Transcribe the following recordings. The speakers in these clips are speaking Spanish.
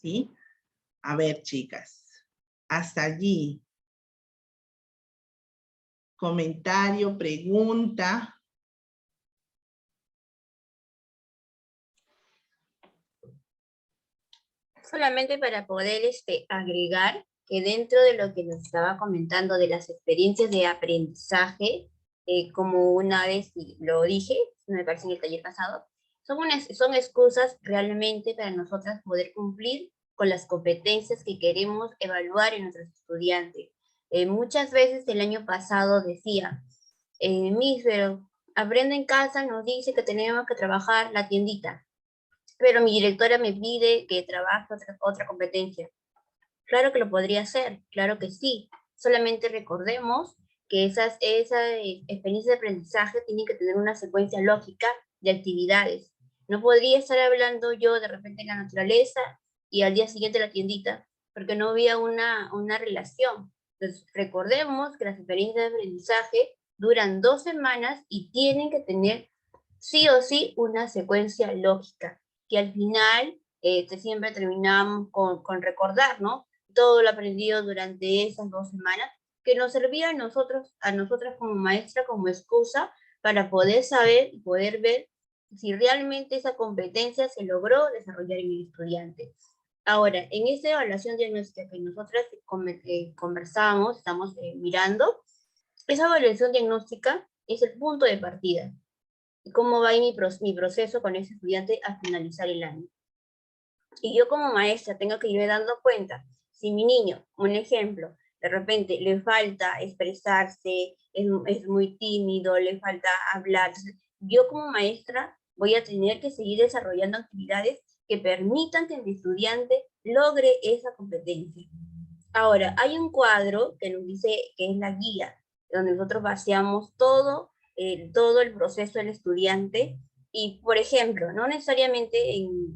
¿sí? A ver, chicas, hasta allí. Comentario, pregunta. Solamente para poder agregar que dentro de lo que nos estaba comentando de las experiencias de aprendizaje, como una vez lo dije, me parece en el taller pasado, son excusas realmente para nosotras poder cumplir con las competencias que queremos evaluar en nuestros estudiantes. Muchas veces el año pasado decía, Miss, pero Aprende en Casa nos dice que tenemos que trabajar la tiendita, pero mi directora me pide que trabaje otra competencia. Claro que lo podría hacer, claro que sí. Solamente recordemos que esa experiencia de aprendizaje tienen que tener una secuencia lógica de actividades. No podría estar hablando yo de repente en la naturaleza y al día siguiente la tiendita, porque no había una relación. Entonces, recordemos que las experiencias de aprendizaje duran 2 semanas y tienen que tener sí o sí una secuencia lógica, que al final siempre terminamos con recordar, ¿no? Todo lo aprendido durante esas 2 semanas, que nos servía a nosotras como maestra, como excusa para poder saber y poder ver si realmente esa competencia se logró desarrollar en el estudiante. Ahora, en esta evaluación diagnóstica que nosotras conversamos, estamos mirando, esa evaluación diagnóstica es el punto de partida. ¿Cómo va a ir mi proceso con ese estudiante al finalizar el año? Y yo como maestra tengo que irme dando cuenta, si mi niño, un ejemplo, de repente le falta expresarse, es muy tímido, le falta hablar, yo como maestra voy a tener que seguir desarrollando actividades que permitan que mi estudiante logre esa competencia. Ahora, hay un cuadro que nos dice que es la guía, donde nosotros vaciamos todo el proceso del estudiante y, por ejemplo, no necesariamente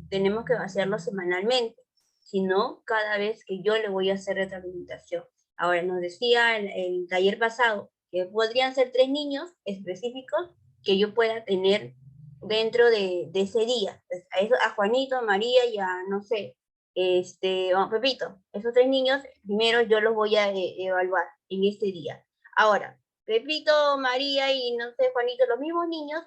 tenemos que vaciarlo semanalmente, sino cada vez que yo le voy a hacer retroalimentación. Ahora, nos decía el taller pasado que podrían ser 3 niños específicos que yo pueda tener dentro de ese día. A Juanito, a María y a, no sé, Pepito. Esos 3 niños, primero yo los voy a evaluar en este día. Ahora, Pepito, María y, no sé, Juanito, los mismos niños,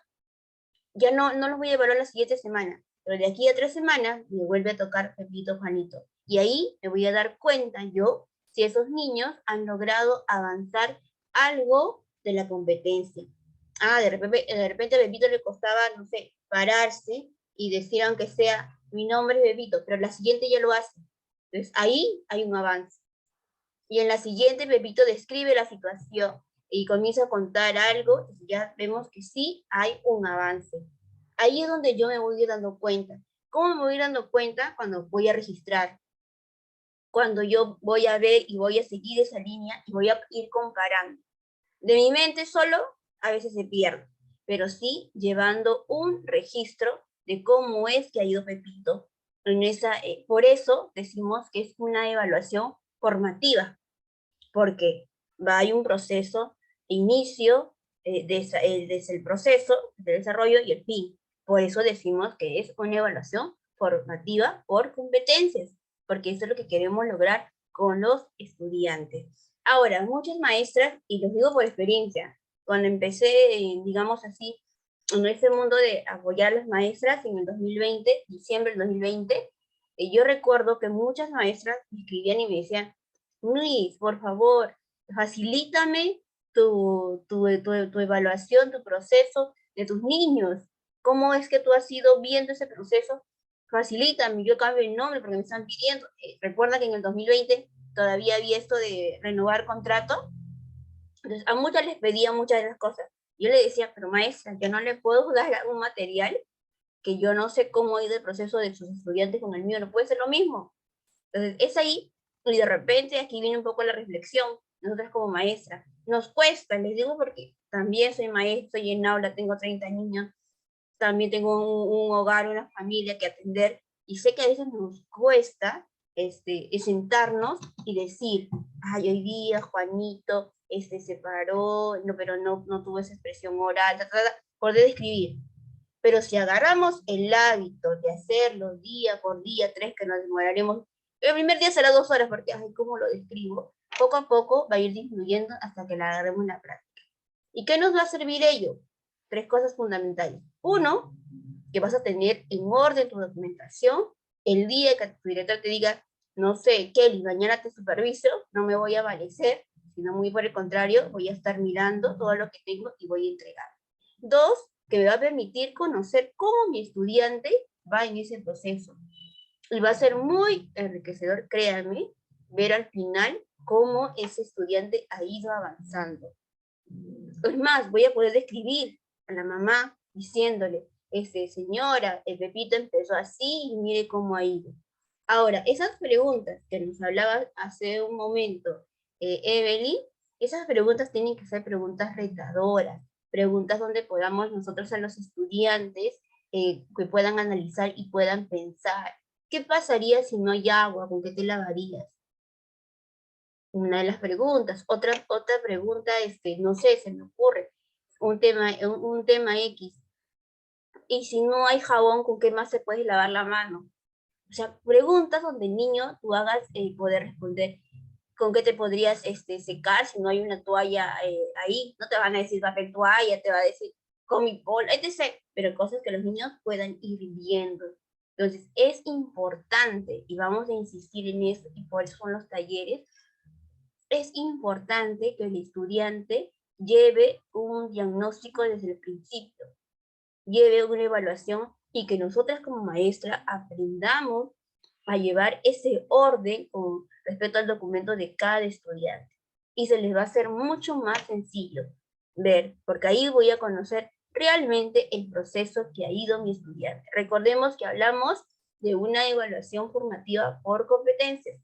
ya no los voy a evaluar la siguiente semana, pero de aquí a 3 semanas me vuelve a tocar Pepito, Juanito. Y ahí me voy a dar cuenta yo si esos niños han logrado avanzar algo de la competencia. De repente a Pepito le costaba, no sé, pararse y decir aunque sea, mi nombre es Pepito, pero la siguiente ya lo hace. Entonces ahí hay un avance. Y en la siguiente Pepito describe la situación y comienza a contar algo, y ya vemos que sí hay un avance. Ahí es donde yo me voy dando cuenta. ¿Cómo me voy dando cuenta? Cuando voy a registrar, cuando yo voy a ver y voy a seguir esa línea y voy a ir comparando. De mi mente solo a veces se pierde, pero sí llevando un registro de cómo es que ha ido Pepito. Por eso decimos que es una evaluación formativa, porque hay un proceso, inicio, desde el proceso de desarrollo y el fin. Por eso decimos que es una evaluación formativa por competencias, porque eso es lo que queremos lograr con los estudiantes. Ahora, muchas maestras, y los digo por experiencia, cuando empecé, digamos así, en este mundo de apoyar a las maestras en el 2020, diciembre del 2020, yo recuerdo que muchas maestras me escribían y me decían, Luis, por favor, facilítame tu evaluación, tu proceso de tus niños. ¿Cómo es que tú has ido viendo ese proceso? Facilítame, yo cambio el nombre porque me están pidiendo. Recuerda que en el 2020 todavía había esto de renovar contrato. Entonces, a muchas les pedía muchas de las cosas. Yo le decía, pero maestra, yo no le puedo dar algún material que yo no sé cómo ha ido el proceso de sus estudiantes con el mío, no puede ser lo mismo. Entonces, es ahí, y de repente aquí viene un poco la reflexión, nosotras como maestras, nos cuesta, les digo porque también soy maestra y en aula tengo 30 niños, también tengo un hogar, una familia que atender, y sé que a veces nos cuesta sentarnos y decir, ay, hoy día Juanito se paró, no, pero no tuvo esa expresión oral, poder describir. Pero si agarramos el hábito de hacerlo día por día, 3 que nos demoraremos, el primer día será 2 horas, porque, ay, ¿cómo lo describo? Poco a poco va a ir disminuyendo hasta que la agarremos en la práctica. ¿Y qué nos va a servir ello? 3 cosas fundamentales. Uno, que vas a tener en orden tu documentación el día que tu director te diga, no sé, Kelly, mañana te superviso, no me voy a amanecer, sino muy por el contrario, voy a estar mirando todo lo que tengo y voy a entregar. 2, que me va a permitir conocer cómo mi estudiante va en ese proceso. Y va a ser muy enriquecedor, créanme, ver al final cómo ese estudiante ha ido avanzando. Es más, voy a poder describir a la mamá diciéndole, señora, el Pepito empezó así y mire cómo ha ido. Ahora, esas preguntas que nos hablaba hace un momento Evelyn, esas preguntas tienen que ser preguntas retadoras, preguntas donde podamos nosotros a los estudiantes que puedan analizar y puedan pensar. ¿Qué pasaría si no hay agua? ¿Con qué te lavarías? Una de las preguntas. Otra pregunta, no sé, se me ocurre, un tema X. Y si no hay jabón, ¿con qué más se puede lavar la mano? O sea, preguntas donde el niño tú hagas poder responder con qué te podrías secar si no hay una toalla ahí. No te van a decir papel toalla, te va a decir con mi cola, etc. Pero cosas que los niños puedan ir viendo. Entonces, es importante, y vamos a insistir en eso, y por eso son los talleres, es importante que el estudiante lleve un diagnóstico desde el principio, lleve una evaluación y que nosotras como maestra aprendamos a llevar ese orden con respecto al documento de cada estudiante. Y se les va a hacer mucho más sencillo ver, porque ahí voy a conocer realmente el proceso que ha ido mi estudiante. Recordemos que hablamos de una evaluación formativa por competencias.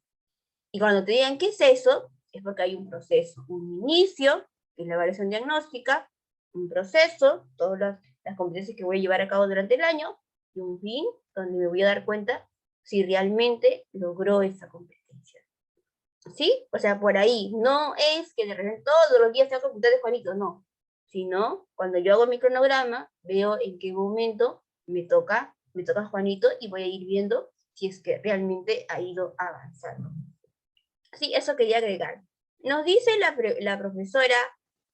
Y cuando te digan qué es eso, es porque hay un proceso, un inicio, que es la evaluación diagnóstica, un proceso, todas las competencias que voy a llevar a cabo durante el año, y un fin, donde me voy a dar cuenta si realmente logró esa competencia. ¿Sí? O sea, por ahí, no es que de repente todos los días tengo que preguntar de Juanito, no. Sino, cuando yo hago mi cronograma, veo en qué momento me toca Juanito y voy a ir viendo si es que realmente ha ido avanzando. Sí, eso quería agregar. Nos dice la profesora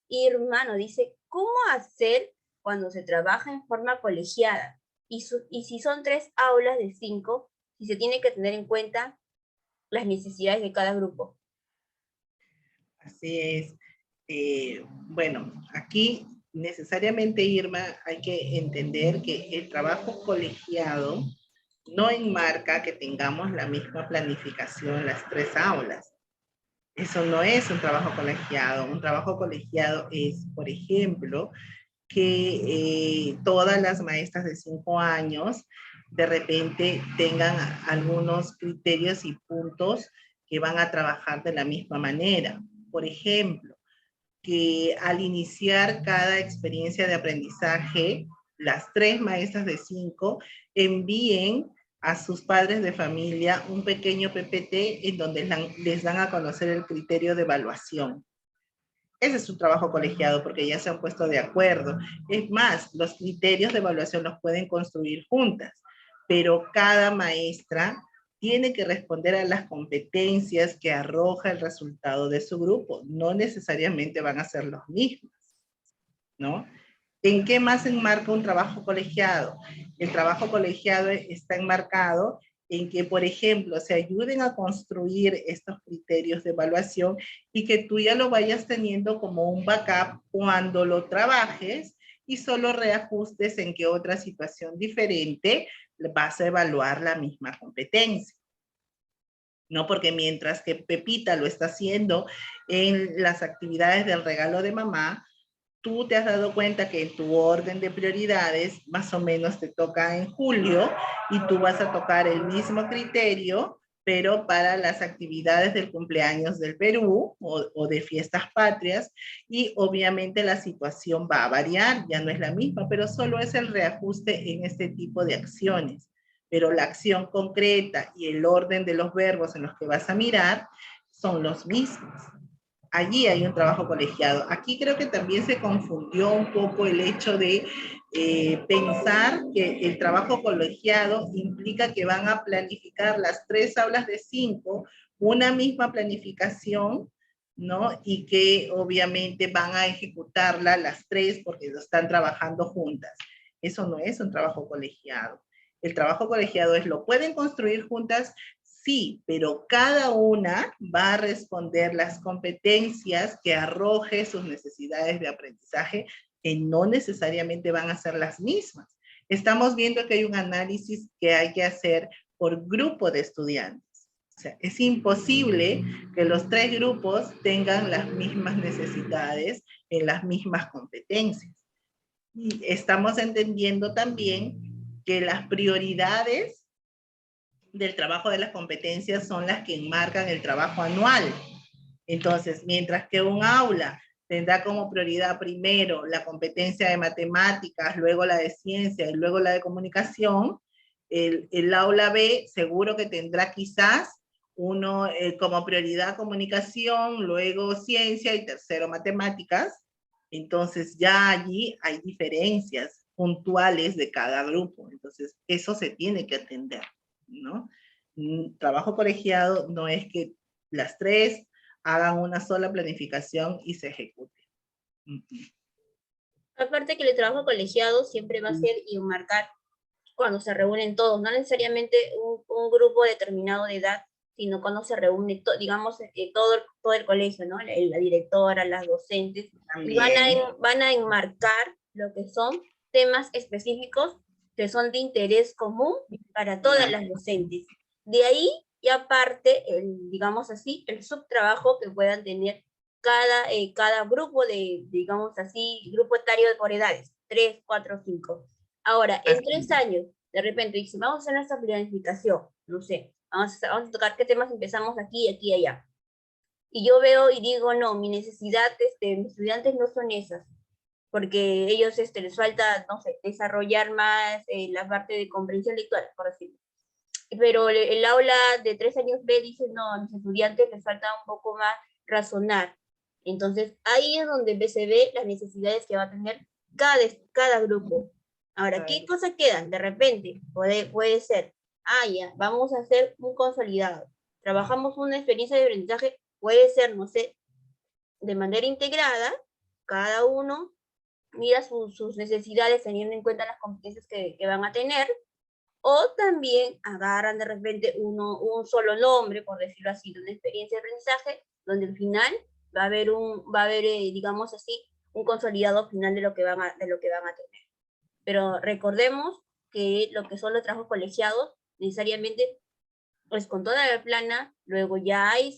Irma, nos dice, ¿cómo hacer cuando se trabaja en forma colegiada? Y si son 3 aulas de 5, si se tiene que tener en cuenta las necesidades de cada grupo. Así es. Bueno, aquí necesariamente, Irma, hay que entender que el trabajo colegiado no enmarca que tengamos la misma planificación las 3 aulas. Eso no es un trabajo colegiado. Un trabajo colegiado es, por ejemplo, que todas las maestras de 5 años de repente tengan algunos criterios y puntos que van a trabajar de la misma manera. Por ejemplo, que al iniciar cada experiencia de aprendizaje, las 3 maestras de 5 envíen a sus padres de familia un pequeño PPT en donde les dan a conocer el criterio de evaluación. Ese es su trabajo colegiado porque ya se han puesto de acuerdo. Es más, los criterios de evaluación los pueden construir juntas, pero cada maestra tiene que responder a las competencias que arroja el resultado de su grupo. No necesariamente van a ser los mismos, ¿no? ¿En qué más enmarca un trabajo colegiado? El trabajo colegiado está enmarcado en que, por ejemplo, se ayuden a construir estos criterios de evaluación y que tú ya lo vayas teniendo como un backup cuando lo trabajes y solo reajustes en qué otra situación diferente vas a evaluar la misma competencia. ¿No? Porque mientras que Pepita lo está haciendo en las actividades del regalo de mamá, tú te has dado cuenta que en tu orden de prioridades más o menos te toca en julio y tú vas a tocar el mismo criterio, pero para las actividades del cumpleaños del Perú o de fiestas patrias, y obviamente la situación va a variar, ya no es la misma, pero solo es el reajuste en este tipo de acciones. Pero la acción concreta y el orden de los verbos en los que vas a mirar son los mismos. allí hay un trabajo colegiado. Aquí creo que también se confundió un poco el hecho de pensar que el trabajo colegiado implica que van a planificar las 3 aulas de 5, una misma planificación, ¿no? Y que obviamente van a ejecutarla las 3 porque están trabajando juntas. Eso no es un trabajo colegiado. El trabajo colegiado es, ¿lo pueden construir juntas? Sí, pero cada una va a responder las competencias que arroje sus necesidades de aprendizaje, que no necesariamente van a ser las mismas. Estamos viendo que hay un análisis que hay que hacer por grupo de estudiantes. O sea, es imposible que los 3 grupos tengan las mismas necesidades en las mismas competencias. Y estamos entendiendo también que las prioridades del trabajo de las competencias son las que enmarcan el trabajo anual. Entonces, mientras que un aula tendrá como prioridad primero la competencia de matemáticas, luego la de ciencia y luego la de comunicación, el aula B seguro que tendrá quizás uno como prioridad comunicación, luego ciencia y tercero matemáticas. Entonces ya allí hay diferencias puntuales de cada grupo. Entonces eso se tiene que atender, ¿no? Trabajo colegiado no es que las 3 hagan una sola planificación y se ejecute. Aparte que el trabajo colegiado siempre va a ser y marcar cuando se reúnen todos, no necesariamente un grupo determinado de edad, sino cuando se reúne, digamos, todo el colegio, ¿no? La directora, las docentes, y van a enmarcar lo que son temas específicos que son de interés común para todas las docentes. De ahí, y aparte, digamos así, el subtrabajo que puedan tener cada grupo digamos así, grupo etario por edades, 3, 4, 5. Ahora, en 3 años, de repente, dice, vamos a hacer nuestra planificación, no sé, vamos a tocar qué temas empezamos aquí, aquí, allá. Y yo veo y digo, no, mi necesidad, mis estudiantes no son esas, porque ellos les falta, no sé, desarrollar más la parte de comprensión lectora, por decirlo. Pero el aula de 3 años B dice, no, a mis estudiantes les falta un poco más razonar. Entonces, ahí es donde se ve las necesidades que va a tener cada grupo. Ahora, ¿qué cosas quedan? De repente, puede ser, ya, vamos a hacer un consolidado. Trabajamos una experiencia de aprendizaje, puede ser, no sé, de manera integrada, cada uno mira sus necesidades teniendo en cuenta las competencias que van a tener, o también agarran de repente un solo nombre, por decirlo así, de una experiencia de aprendizaje, donde al final va a haber digamos así, un consolidado final de lo que van a tener. Pero recordemos que lo que son los trabajos colegiados, necesariamente, pues con toda la plana, luego ya hay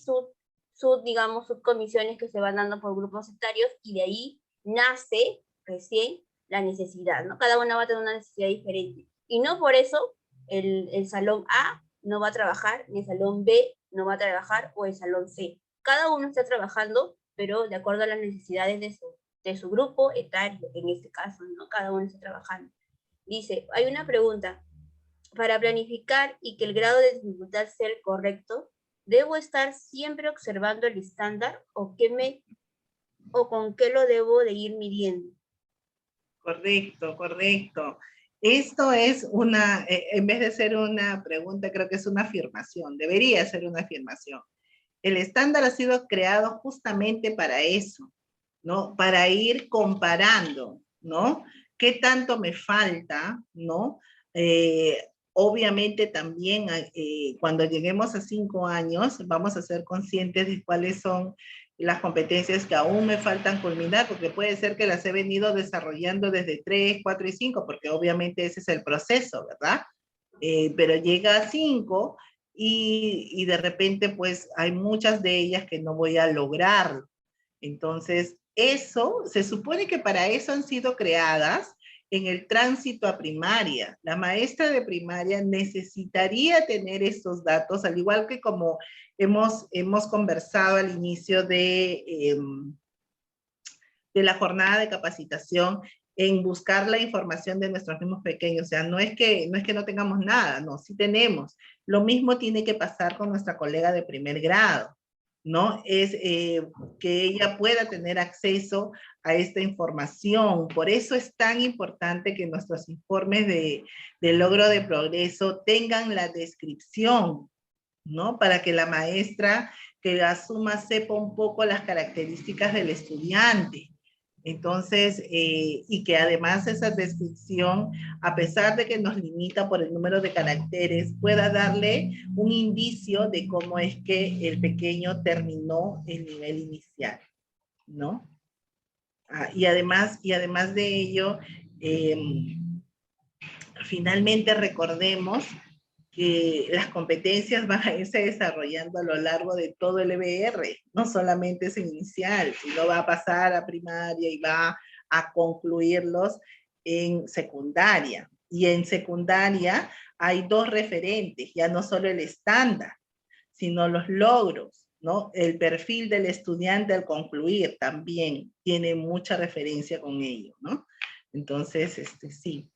digamos, subcomisiones que se van dando por grupos etarios, y de ahí nace recién la necesidad, ¿no? Cada una va a tener una necesidad diferente. Y no por eso el salón A no va a trabajar, ni el salón B no va a trabajar, o el salón C. Cada uno está trabajando, pero de acuerdo a las necesidades de su grupo etario, en este caso, ¿no? Cada uno está trabajando. Dice, hay una pregunta. Para planificar y que el grado de dificultad sea el correcto, ¿debo estar siempre observando el estándar o con qué lo debo de ir midiendo? Correcto, correcto. Esto es en vez de ser una pregunta, creo que es una afirmación, debería ser una afirmación. El estándar ha sido creado justamente para eso, ¿no? Para ir comparando, ¿no? ¿Qué tanto me falta, ¿no? Obviamente también cuando lleguemos a 5 años vamos a ser conscientes de cuáles son las competencias que aún me faltan culminar, porque puede ser que las he venido desarrollando desde 3, 4 y 5, porque obviamente ese es el proceso, ¿verdad? Pero llega a 5 y de repente pues hay muchas de ellas que no voy a lograr. Entonces, eso, se supone que para eso han sido creadas en el tránsito a primaria. La maestra de primaria necesitaría tener estos datos, al igual que como hemos conversado al inicio de la jornada de capacitación, en buscar la información de nuestros mismos pequeños. O sea, no es que no tengamos nada, no, sí tenemos. Lo mismo tiene que pasar con nuestra colega de primer grado, ¿no? Es que ella pueda tener acceso a esta información. Por eso es tan importante que nuestros informes de logro de progreso tengan la descripción, ¿no? Para que la maestra que la asuma sepa un poco las características del estudiante. Entonces, y que además esa descripción, a pesar de que nos limita por el número de caracteres, pueda darle un indicio de cómo es que el pequeño terminó el nivel inicial, ¿no? Y además de ello, finalmente recordemos que las competencias van a irse desarrollando a lo largo de todo el EBR, no solamente es inicial, sino va a pasar a primaria y va a concluirlos en secundaria. Y en secundaria hay dos referentes, ya no solo el estándar, sino los logros, ¿no? El perfil del estudiante al concluir también tiene mucha referencia con ello, ¿no? Entonces, sí,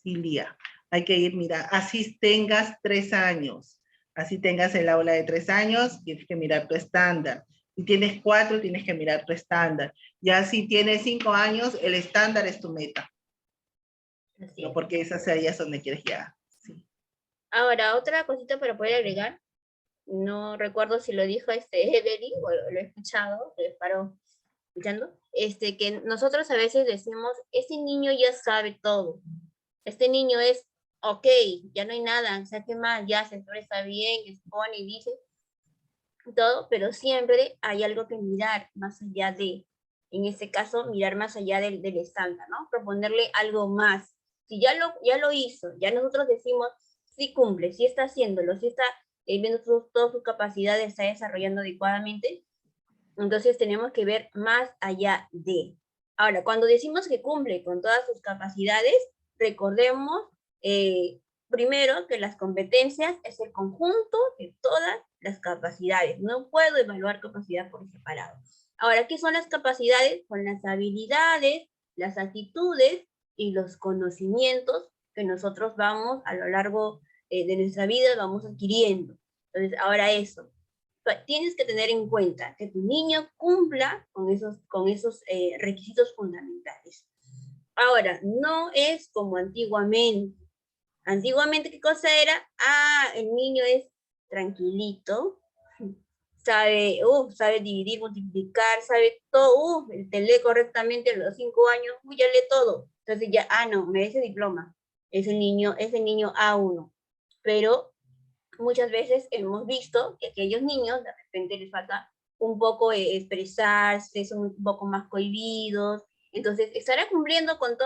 Lía. Hay que ir, mira, así tengas 3 años, así tengas el aula de 3 años, tienes que mirar tu estándar. Si tienes 4, tienes que mirar tu estándar. Ya si tienes 5 años, el estándar es tu meta. No, porque esas áreas donde quieres llegar. Sí. Ahora, otra cosita para poder agregar, no recuerdo si lo dijo Evelyn o lo he escuchado, lo paro escuchando, que nosotros a veces decimos, este niño ya sabe todo, este niño es ok, ya no hay nada, o sea, ¿qué más? Ya se expresa bien, expone y dice todo, pero siempre hay algo que mirar más allá de, en este caso, mirar más allá del estándar, ¿no? Proponerle algo más. Si ya lo hizo, ya nosotros decimos, sí cumple, sí está haciéndolo, sí está viendo todas sus capacidades, está desarrollando adecuadamente, entonces tenemos que ver más allá de. Ahora, cuando decimos que cumple con todas sus capacidades, recordemos primero que las competencias es el conjunto de todas las capacidades. No puedo evaluar capacidad por separado. Ahora, ¿qué son las capacidades? Son las habilidades, las actitudes y los conocimientos que nosotros vamos a lo largo de nuestra vida, vamos adquiriendo. Entonces, ahora eso, tienes que tener en cuenta que tu niño cumpla con esos requisitos fundamentales. Ahora, no es como antiguamente. Antiguamente, ¿qué cosa era? El niño es tranquilito, sabe dividir, multiplicar, sabe todo, te lee correctamente a los 5 años, ya lee todo. Entonces ya, no, merece diploma. Ese niño A1. Pero muchas veces hemos visto que aquellos niños de repente les falta un poco expresarse, son un poco más cohibidos, entonces estará cumpliendo con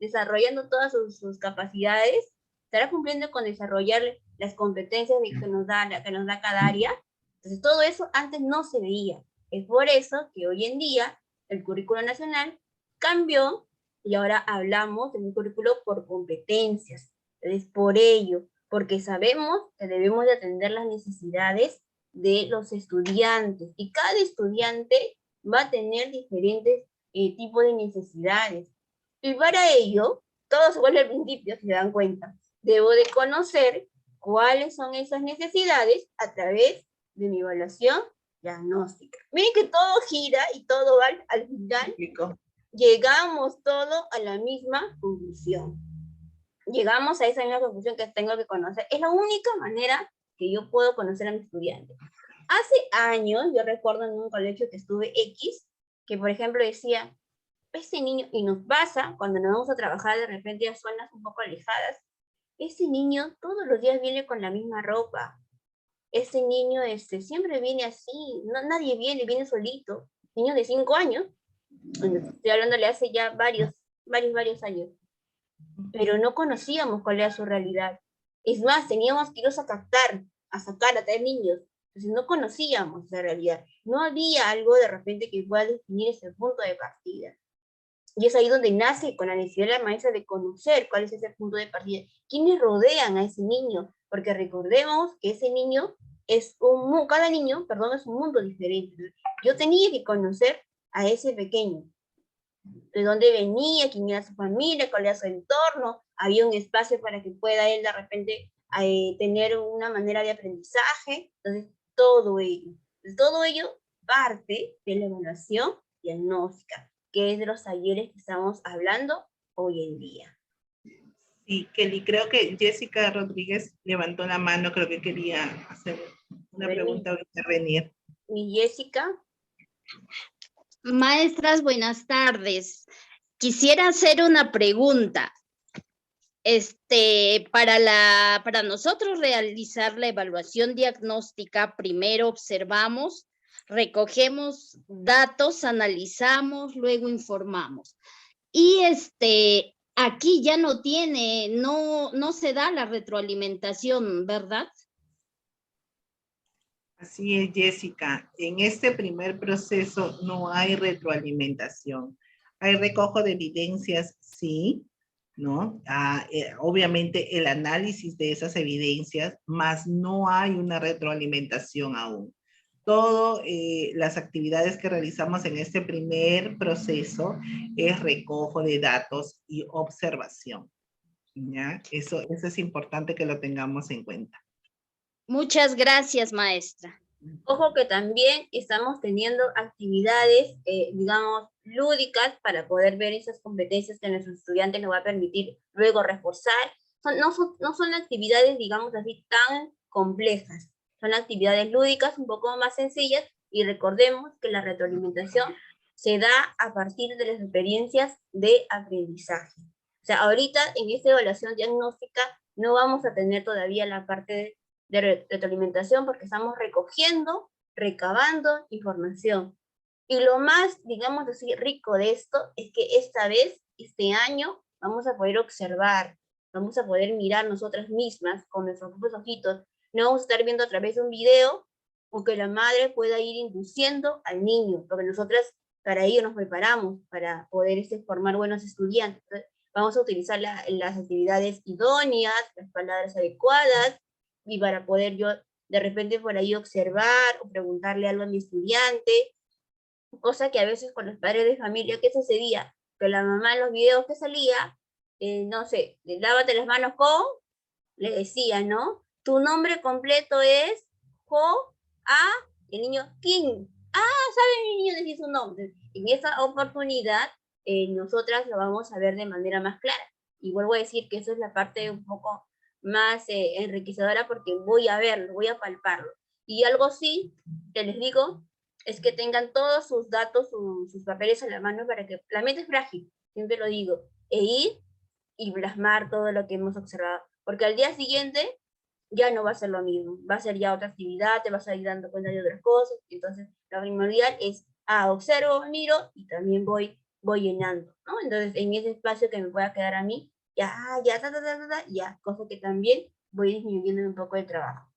desarrollando todas sus capacidades, estará cumpliendo con desarrollar las competencias que nos da cada área. Entonces todo eso antes no se veía. Es por eso que hoy en día el currículo nacional cambió y ahora hablamos de un currículo por competencias. Entonces por ello, porque sabemos que debemos de atender las necesidades de los estudiantes y cada estudiante va a tener diferentes tipos de necesidades. Y para ello, todo se vuelve al principio, si se dan cuenta. Debo de conocer cuáles son esas necesidades a través de mi evaluación diagnóstica. Miren que todo gira y todo va al final. Llegamos todo a la misma conclusión. Llegamos a esa misma conclusión que tengo que conocer. Es la única manera que yo puedo conocer a mi estudiante. Hace años, yo recuerdo en un colegio que estuve X, que por ejemplo decía, ese niño, y nos pasa cuando nos vamos a trabajar de repente a zonas un poco alejadas, ese niño todos los días viene con la misma ropa. Ese niño siempre viene así, nadie viene solito. Niño de 5 años, estoy hablándole hace ya varios años, pero no conocíamos cuál era su realidad. Es más, teníamos que irnos a captar, a traer niños. Entonces no conocíamos esa realidad. No había algo de repente que pueda definir ese punto de partida. Y es ahí donde nace con la necesidad de la maestra de conocer cuál es ese punto de partida. ¿Quiénes rodean a ese niño? Porque recordemos que ese niño cada niño, es un mundo diferente. Yo tenía que conocer a ese pequeño, de dónde venía, quién era su familia, cuál era su entorno, había un espacio para que pueda él de repente tener una manera de aprendizaje, entonces todo ello. Todo ello parte de la evaluación diagnóstica, que es de los talleres que estamos hablando hoy en día. Sí, Kelly, creo que Jessica Rodríguez levantó la mano, creo que quería hacer una pregunta o intervenir. Mi Jessica. Maestras, buenas tardes. Quisiera hacer una pregunta. Para nosotros realizar la evaluación diagnóstica, primero observamos, recogemos datos, analizamos, luego informamos. Y aquí ya no se da la retroalimentación, ¿verdad? Así es, Jessica. En este primer proceso no hay retroalimentación. Hay recojo de evidencias, sí, ¿no? Obviamente el análisis de esas evidencias, más no hay una retroalimentación aún. Todas las actividades que realizamos en este primer proceso es recojo de datos y observación, ¿ya? Eso es importante que lo tengamos en cuenta. Muchas gracias, maestra. Ojo que también estamos teniendo actividades, digamos, lúdicas para poder ver esas competencias que nuestros estudiantes nos va a permitir luego reforzar. No son actividades, digamos así, tan complejas. Son actividades lúdicas un poco más sencillas y recordemos que la retroalimentación se da a partir de las experiencias de aprendizaje. O sea, ahorita en esta evaluación diagnóstica no vamos a tener todavía la parte de retroalimentación porque estamos recogiendo, recabando información. Y lo más, digamos así, rico de esto es que esta vez, este año, vamos a poder observar, vamos a poder mirar nosotras mismas con nuestros propios ojitos. No vamos a estar viendo a través de un video o que la madre pueda ir induciendo al niño, porque nosotras para ello nos preparamos, para poder formar buenos estudiantes. Entonces, vamos a utilizar las actividades idóneas, las palabras adecuadas, y para poder yo de repente por ahí observar o preguntarle algo a mi estudiante, cosa que a veces con los padres de familia, ¿qué sucedía? Que la mamá en los videos que salía, no sé, lávate las manos con, le decía, ¿no? Tu nombre completo es Jo, A, el niño King. Ah, ¿sabe mi niño decir su nombre? En esa oportunidad, nosotras lo vamos a ver de manera más clara. Y vuelvo a decir que eso es la parte un poco más enriquecedora porque voy a verlo, voy a palparlo. Y algo sí, que les digo, es que tengan todos sus datos, sus papeles a la mano para que la mente es frágil, siempre lo digo, e ir y plasmar todo lo que hemos observado. Porque al día siguiente ya no va a ser lo mismo, va a ser ya otra actividad, te vas a ir dando cuenta de otras cosas. Entonces, lo primordial es, observo, miro y también voy llenando, ¿no? Entonces, en ese espacio que me pueda quedar a mí, ya, cosa que también voy disminuyendo un poco el trabajo.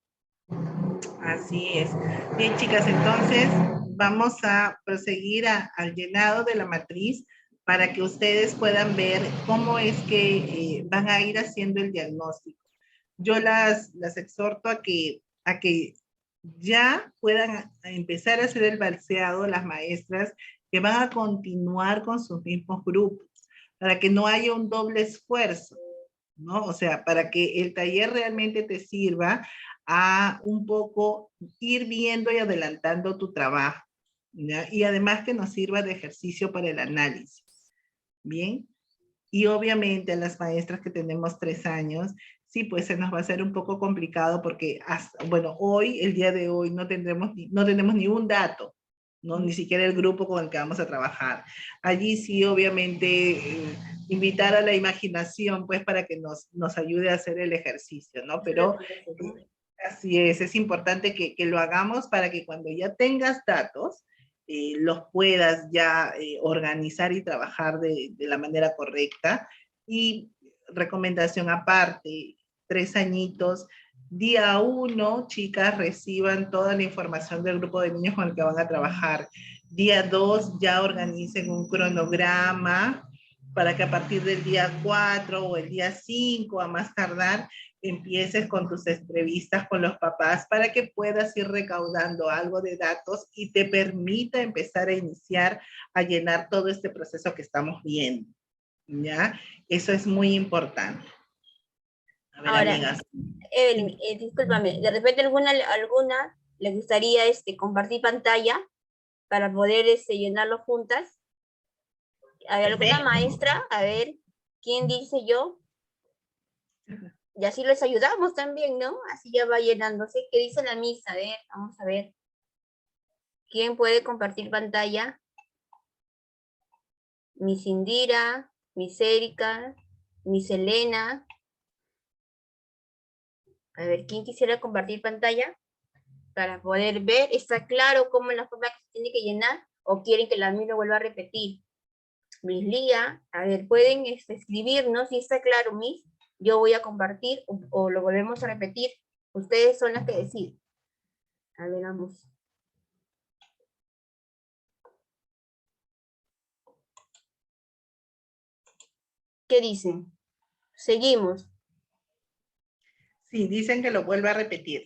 Así es. Bien, chicas, entonces vamos a proseguir al llenado de la matriz para que ustedes puedan ver cómo es que van a ir haciendo el diagnóstico. Yo las exhorto a que ya puedan empezar a hacer el balseado las maestras que van a continuar con sus mismos grupos, para que no haya un doble esfuerzo, ¿no? O sea, para que el taller realmente te sirva a un poco ir viendo y adelantando tu trabajo, ¿ya? Y además que nos sirva de ejercicio para el análisis, ¿bien? Y obviamente a las maestras que tenemos 3 años, sí, pues se nos va a hacer un poco complicado porque, bueno, el día de hoy, no tenemos ni un dato, ¿no? Ni siquiera el grupo con el que vamos a trabajar. Allí sí, obviamente, invitar a la imaginación, pues, para que nos ayude a hacer el ejercicio, ¿no? Pero así es importante que lo hagamos para que cuando ya tengas datos, los puedas ya organizar y trabajar de la manera correcta. Y recomendación aparte, 3 añitos, día 1, chicas, reciban toda la información del grupo de niños con el que van a trabajar. Día 2, ya organicen un cronograma para que a partir del día 4 o el día 5, a más tardar, empieces con tus entrevistas con los papás para que puedas ir recaudando algo de datos y te permita empezar a iniciar a llenar todo este proceso que estamos viendo, ¿ya? Eso es muy importante. A ver, ahora, amigas. Evelyn, discúlpame, de repente alguna les gustaría compartir pantalla para poder llenarlo juntas. A ver, alguna Perfecto. maestra, a ver, ¿quién dice yo? Y así les ayudamos también, ¿no? Así ya va llenándose. ¿Qué dice la misa? A ver, vamos a ver. ¿Quién puede compartir pantalla? Miss Indira, Miss Erika, Miss Elena. A ver, ¿quién quisiera compartir pantalla? Para poder ver, ¿está claro cómo es la forma que se tiene que llenar? ¿O quieren que la misma vuelva a repetir? Miss Lía, a ver, pueden escribirnos si está claro, Miss. Yo voy a compartir o lo volvemos a repetir. Ustedes son las que deciden. A ver, vamos. ¿Qué dicen? Seguimos. Sí, dicen que lo vuelva a repetir.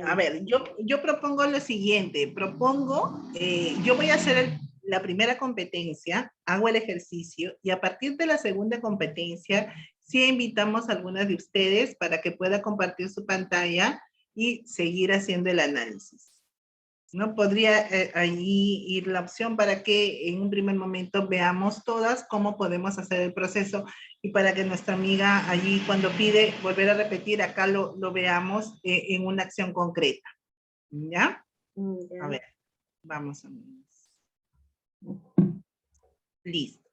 A ver, yo propongo lo siguiente. Yo voy a hacer la primera competencia, hago el ejercicio y a partir de la segunda competencia, sí invitamos a algunas de ustedes para que pueda compartir su pantalla y seguir haciendo el análisis. ¿No? Podría ahí ir la opción para que en un primer momento veamos todas cómo podemos hacer el proceso y para que nuestra amiga allí cuando pide volver a repetir, acá lo veamos en una acción concreta. ¿Ya? A ver, vamos a ver. Listo.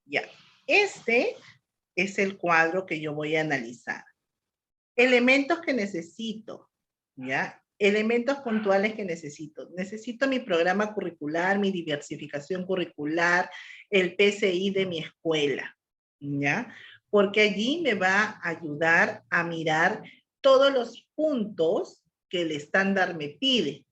Ya. Este es el cuadro que yo voy a analizar. Elementos que necesito, ¿ya? Elementos puntuales que necesito. Necesito mi programa curricular, mi diversificación curricular, el PCI de mi escuela, ¿ya? Porque allí me va a ayudar a mirar todos los puntos que el estándar me pide,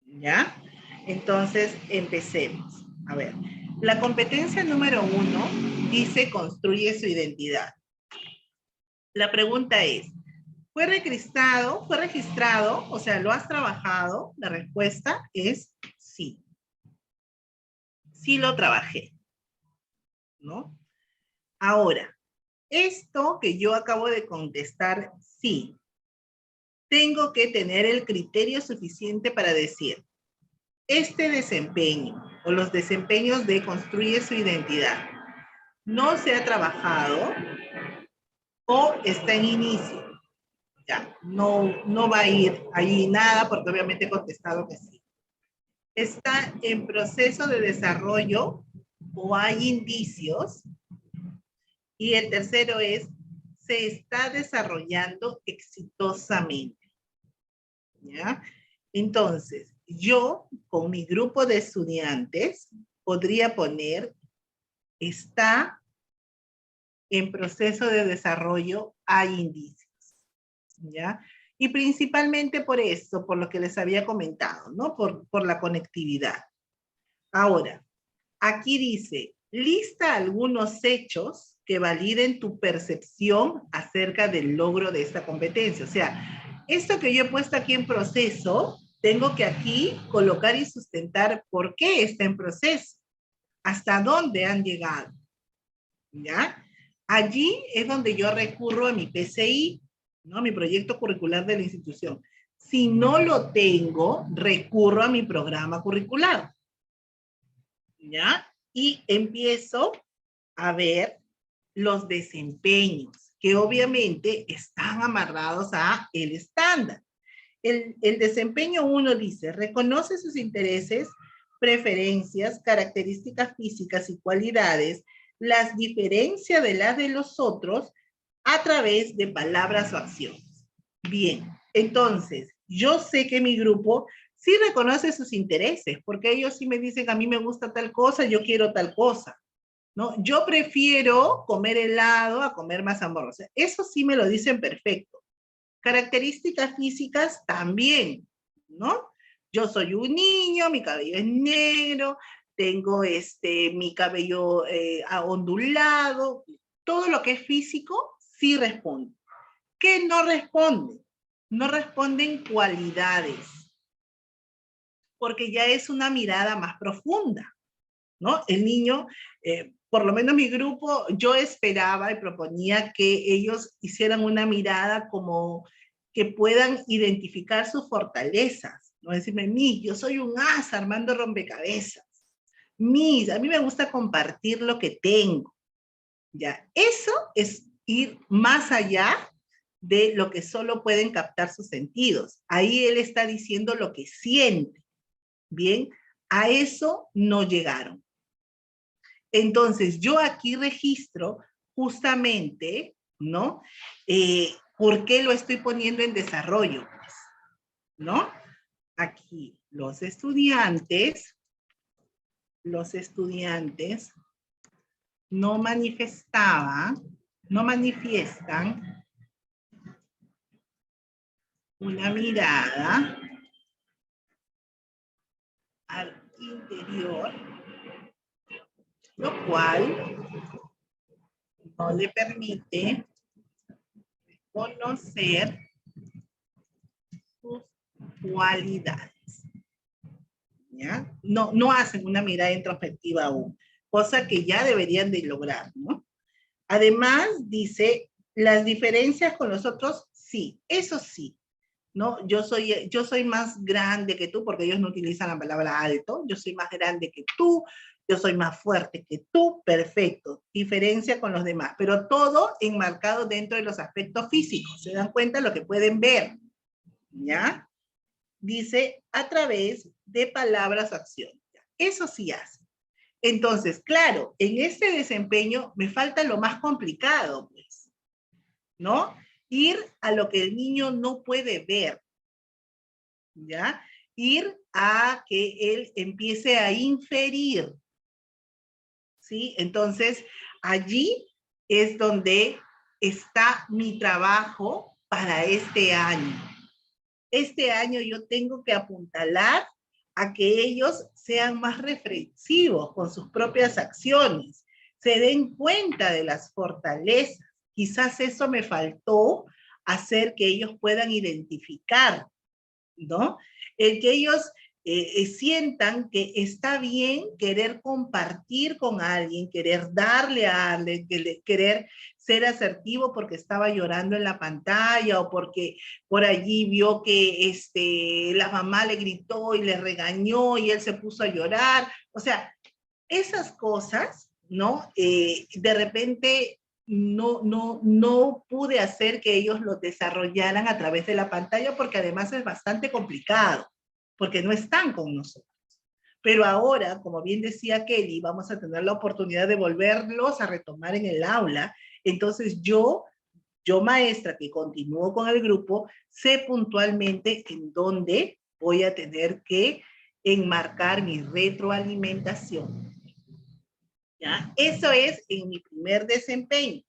¿ya? Entonces, empecemos. A ver, la competencia número 1 dice construye su identidad. La pregunta es, ¿fue registrado? ¿Fue registrado? O sea, ¿lo has trabajado? La respuesta es sí. Sí lo trabajé, ¿no? Ahora, esto que yo acabo de contestar, sí. Tengo que tener el criterio suficiente para decir, este desempeño o los desempeños de construye su identidad no se ha trabajado o está en inicio. Ya, no va a ir ahí nada porque obviamente he contestado que sí. Está en proceso de desarrollo o hay indicios. Y el tercero es, se está desarrollando exitosamente. ¿Ya? Entonces, yo con mi grupo de estudiantes podría poner, está en proceso de desarrollo, hay indicios. ¿Ya? Y principalmente por eso, por lo que les había comentado, ¿no? Por la conectividad. Ahora, aquí dice, lista algunos hechos que validen tu percepción acerca del logro de esta competencia. O sea, esto que yo he puesto aquí en proceso, tengo que aquí colocar y sustentar por qué está en proceso, hasta dónde han llegado. ¿Ya? Allí es donde yo recurro a mi PCI, ¿no? Mi proyecto curricular de la institución. Si no lo tengo, recurro a mi programa curricular. ¿Ya? Y empiezo a ver los desempeños, que obviamente están amarrados a el estándar. El desempeño 1 dice, reconoce sus intereses, preferencias, características físicas y cualidades, las diferencia de las de los otros a través de palabras o acciones. Bien, entonces, yo sé que mi grupo sí reconoce sus intereses, porque ellos sí me dicen, a mí me gusta tal cosa, yo quiero tal cosa, ¿no? Yo prefiero comer helado a comer mazamorra. O sea, eso sí me lo dicen perfecto. Características físicas también, ¿no? Yo soy un niño, mi cabello es negro, tengo mi cabello ondulado, todo lo que es físico sí responde. ¿Qué no responde? No responden cualidades, porque ya es una mirada más profunda, ¿no? El niño, por lo menos mi grupo, yo esperaba y proponía que ellos hicieran una mirada como que puedan identificar sus fortalezas. No decirme, Miss, yo soy un as armando rompecabezas. Miss, a mí me gusta compartir lo que tengo. Ya, eso es ir más allá de lo que solo pueden captar sus sentidos. Ahí él está diciendo lo que siente. Bien, a eso no llegaron. Entonces, yo aquí registro justamente, ¿no? ¿Por qué lo estoy poniendo en desarrollo? Pues, ¿no? Aquí, los estudiantes no manifiestan una mirada al interior, lo cual no le permite conocer sus cualidades. ¿Ya? No hacen una mirada introspectiva aún, cosa que ya deberían de lograr, ¿no? Además, dice, las diferencias con los otros, sí, eso sí, ¿no? Yo soy más grande que tú, porque ellos no utilizan la palabra alto, yo soy más grande que tú, yo soy más fuerte que tú, perfecto, diferencia con los demás, pero todo enmarcado dentro de los aspectos físicos, ¿se dan cuenta lo que pueden ver? ¿Ya? Dice, a través de palabras o acciones. Eso sí hace. Entonces, claro, en este desempeño me falta lo más complicado, pues, ¿no? Ir a lo que el niño no puede ver, ¿ya? Ir a que él empiece a inferir, ¿sí? Entonces, allí es donde está mi trabajo para este año. Este año yo tengo que apuntalar a que ellos sean más reflexivos con sus propias acciones, se den cuenta de las fortalezas. Quizás eso me faltó, hacer que ellos puedan identificar, ¿no? El que ellos sientan que está bien querer compartir con alguien, querer darle a alguien, querer ser asertivo porque estaba llorando en la pantalla o porque por allí vio que la mamá le gritó y le regañó y él se puso a llorar. O sea, esas cosas, ¿no? De repente no pude hacer que ellos lo desarrollaran a través de la pantalla porque además es bastante complicado, porque no están con nosotros. Pero ahora, como bien decía Kelly, vamos a tener la oportunidad de volverlos a retomar en el aula. Entonces yo maestra que continúo con el grupo, sé puntualmente en dónde voy a tener que enmarcar mi retroalimentación. ¿Ya? Eso es en mi primer desempeño,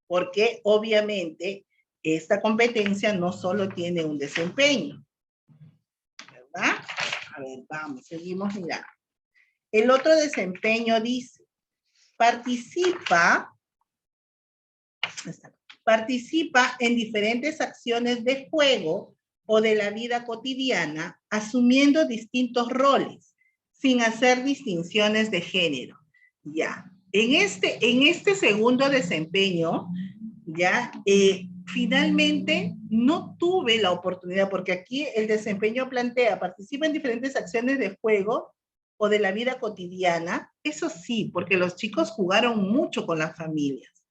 porque obviamente esta competencia no solo tiene un desempeño, ¿verdad? A ver, vamos, seguimos mirando. El otro desempeño dice, participa en diferentes acciones de juego o de la vida cotidiana, asumiendo distintos roles, sin hacer distinciones de género. Ya, en este segundo desempeño, ya, finalmente no tuve la oportunidad, porque aquí el desempeño plantea, participa en diferentes acciones de juego o de la vida cotidiana, eso sí, porque los chicos jugaron mucho con las familias,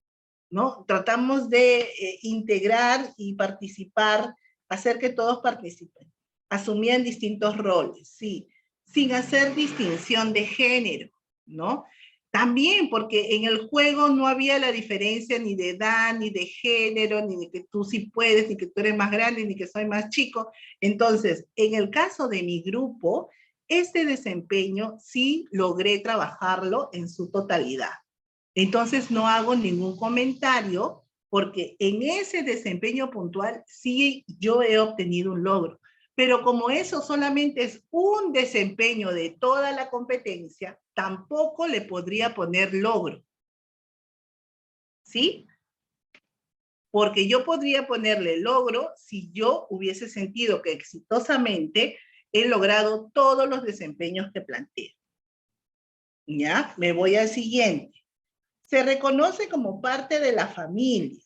¿no? Tratamos de integrar y participar, hacer que todos participen. Asumían distintos roles, sí, sin hacer distinción de género, ¿no? También porque en el juego no había la diferencia ni de edad, ni de género, ni de que tú sí puedes, ni que tú eres más grande, ni que soy más chico. Entonces, en el caso de mi grupo, este desempeño sí logré trabajarlo en su totalidad. Entonces no hago ningún comentario porque en ese desempeño puntual sí yo he obtenido un logro. Pero como eso solamente es un desempeño de toda la competencia, tampoco le podría poner logro. ¿Sí? Porque yo podría ponerle logro si yo hubiese sentido que exitosamente he logrado todos los desempeños que planteo. ¿Ya? Me voy al siguiente. Se reconoce como parte de la familia,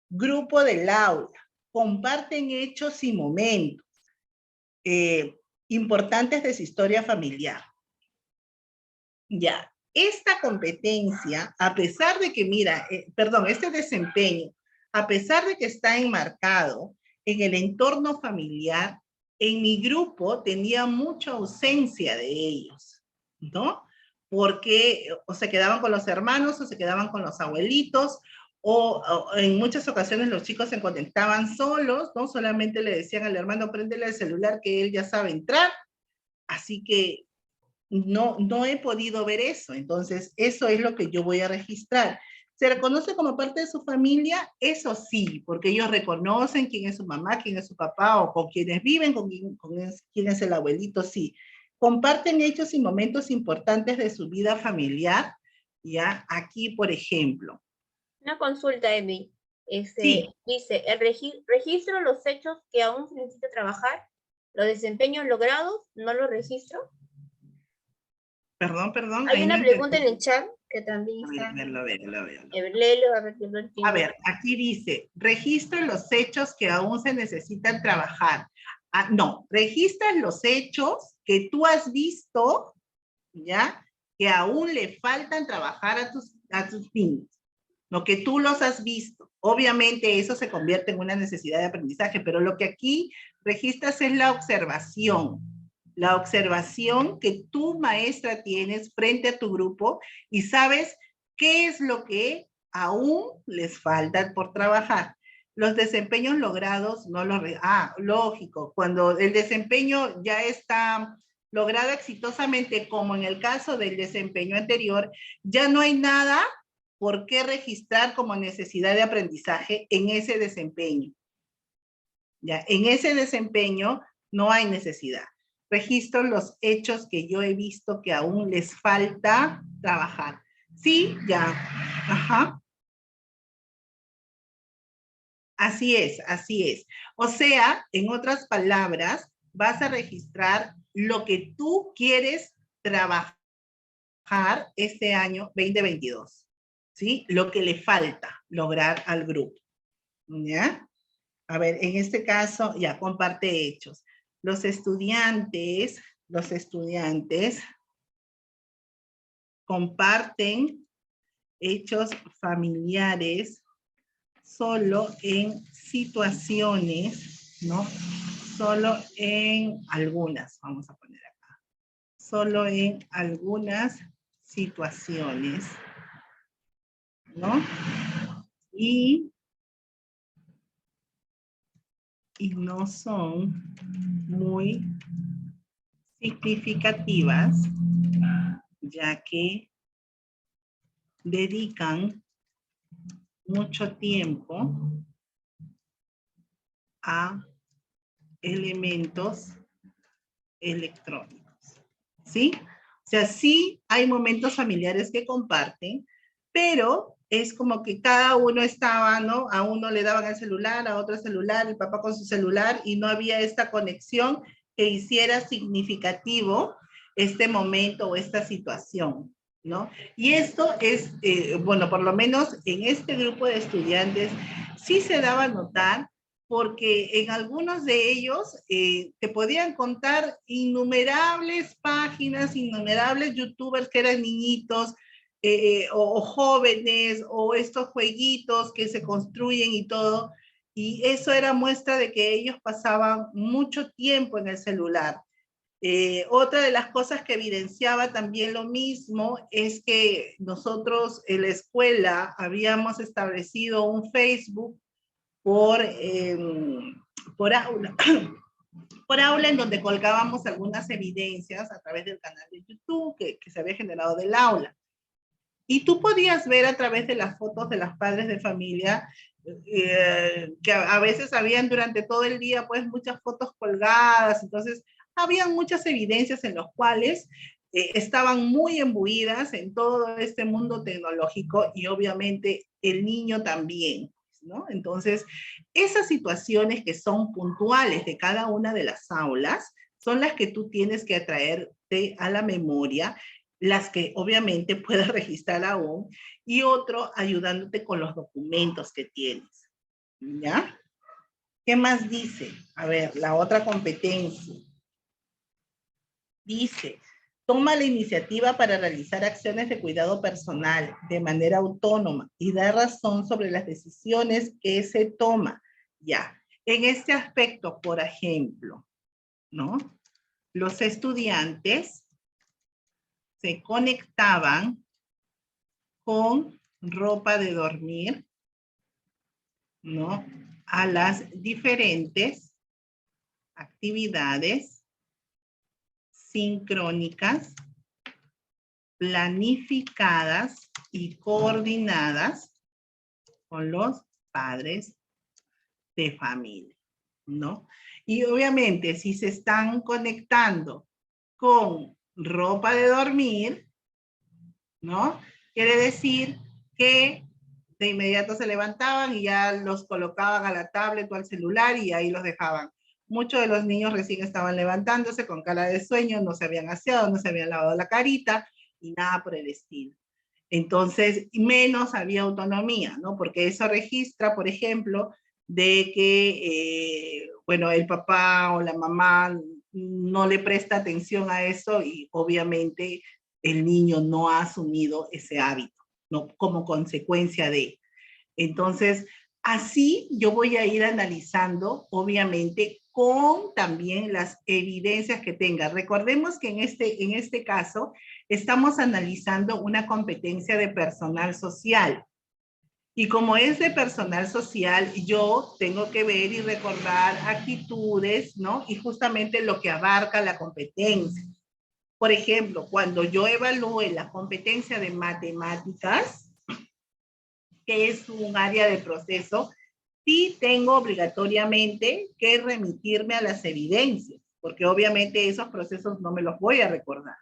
grupo del aula, comparten hechos y momentos importantes de su historia familiar. Ya, esta competencia, a pesar de que, mira, este desempeño, a pesar de que está enmarcado en el entorno familiar, en mi grupo tenía mucha ausencia de ellos, ¿no? Porque o se quedaban con los hermanos o se quedaban con los abuelitos, o en muchas ocasiones los chicos se conectaban solos, ¿no? Solamente le decían al hermano, préndele el celular que él ya sabe entrar. Así que no he podido ver eso. Entonces, eso es lo que yo voy a registrar. ¿Se reconoce como parte de su familia? Eso sí, porque ellos reconocen quién es su mamá, quién es su papá, o con quienes viven, quién es el abuelito, sí. Comparten hechos y momentos importantes de su vida familiar, ¿ya? Aquí, por ejemplo. Una consulta, Emi. Sí. Dice, el registro los hechos que aún se necesita trabajar, los desempeños logrados, ¿no los registro? Perdón. Hay una pregunta en el chat que también está. A ver. Léelo, a ver que lo entiendo. A ver, aquí dice, registra los hechos que aún se necesitan trabajar. No, registras los hechos que tú has visto, ¿ya? Que aún le faltan trabajar a tus niños. Lo que tú los has visto. Obviamente eso se convierte en una necesidad de aprendizaje, pero lo que aquí registras es la observación. La observación que tu maestra tienes frente a tu grupo y sabes qué es lo que aún les falta por trabajar. Los desempeños logrados no los... lógico, cuando el desempeño ya está logrado exitosamente, como en el caso del desempeño anterior, ya no hay nada por qué registrar como necesidad de aprendizaje en ese desempeño. Ya, en ese desempeño no hay necesidad. Registro los hechos que yo he visto que aún les falta trabajar. Sí, ya. Ajá. Así es. O sea, en otras palabras, vas a registrar lo que tú quieres trabajar este año 2022. ¿Sí? Lo que le falta lograr al grupo. ¿Ya? A ver, en este caso, ya, comparte hechos. Los estudiantes comparten hechos familiares solo en situaciones, ¿no? Solo en algunas, vamos a poner acá. Solo en algunas situaciones, ¿no? Y no son muy significativas, ya que dedican mucho tiempo a elementos electrónicos, ¿sí? O sea, sí hay momentos familiares que comparten, pero es como que cada uno estaba, ¿no? A uno le daban el celular, a otro el celular, el papá con su celular, y no había esta conexión que hiciera significativo este momento o esta situación, ¿no? Y esto es, bueno, por lo menos en este grupo de estudiantes sí se daba a notar, porque en algunos de ellos te podían contar innumerables páginas, innumerables youtubers que eran niñitos o jóvenes, o estos jueguitos que se construyen y todo, y eso era muestra de que ellos pasaban mucho tiempo en el celular. Otra de las cosas que evidenciaba también lo mismo es que nosotros en la escuela habíamos establecido un Facebook por aula, por aula, en donde colgábamos algunas evidencias a través del canal de YouTube que se había generado del aula. Y tú podías ver a través de las fotos de los padres de familia que a veces habían durante todo el día pues muchas fotos colgadas, entonces habían muchas evidencias en las cuales estaban muy imbuidas en todo este mundo tecnológico, y obviamente el niño también, ¿no? Entonces, esas situaciones que son puntuales de cada una de las aulas son las que tú tienes que atraerte a la memoria, las que obviamente puedas registrar aún, y otro ayudándote con los documentos que tienes, ¿ya? ¿Qué más dice? A ver, la otra competencia. Dice, toma la iniciativa para realizar acciones de cuidado personal de manera autónoma y da razón sobre las decisiones que se toma. Ya, en este aspecto, por ejemplo, ¿no? Los estudiantes se conectaban con ropa de dormir, ¿no? A las diferentes actividades sincrónicas, planificadas y coordinadas con los padres de familia, ¿no? Y obviamente si se están conectando con ropa de dormir, ¿no? Quiere decir que de inmediato se levantaban y ya los colocaban a la tablet o al celular y ahí los dejaban. Muchos de los niños recién estaban levantándose con cara de sueño, no se habían aseado, no se habían lavado la carita y nada por el estilo. Entonces, menos había autonomía, ¿no? Porque eso registra, por ejemplo, de que, bueno, el papá o la mamá no le presta atención a eso y obviamente el niño no ha asumido ese hábito, ¿no? Como consecuencia de. Entonces, así yo voy a ir analizando, obviamente, con también las evidencias que tenga. Recordemos que en este caso estamos analizando una competencia de personal social. Y como es de personal social, yo tengo que ver y recordar actitudes, ¿no? Y justamente lo que abarca la competencia. Por ejemplo, cuando yo evalúe la competencia de matemáticas, que es un área de proceso, sí tengo obligatoriamente que remitirme a las evidencias, porque obviamente esos procesos no me los voy a recordar,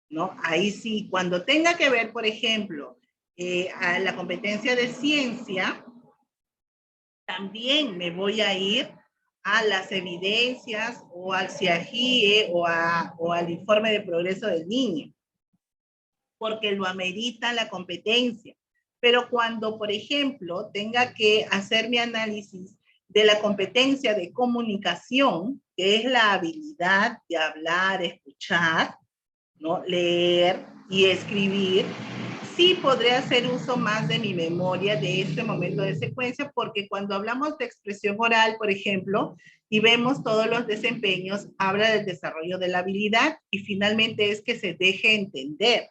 ¿no? Ahí sí, cuando tenga que ver, por ejemplo, a la competencia de ciencia, también me voy a ir a las evidencias o al CIAGIE o al informe de progreso del niño, porque lo amerita la competencia. Pero cuando, por ejemplo, tenga que hacer mi análisis de la competencia de comunicación, que es la habilidad de hablar, escuchar, ¿no? Leer y escribir, sí podré hacer uso más de mi memoria de este momento de secuencia, porque cuando hablamos de expresión oral, por ejemplo, y vemos todos los desempeños, habla del desarrollo de la habilidad y finalmente es que se deje entender,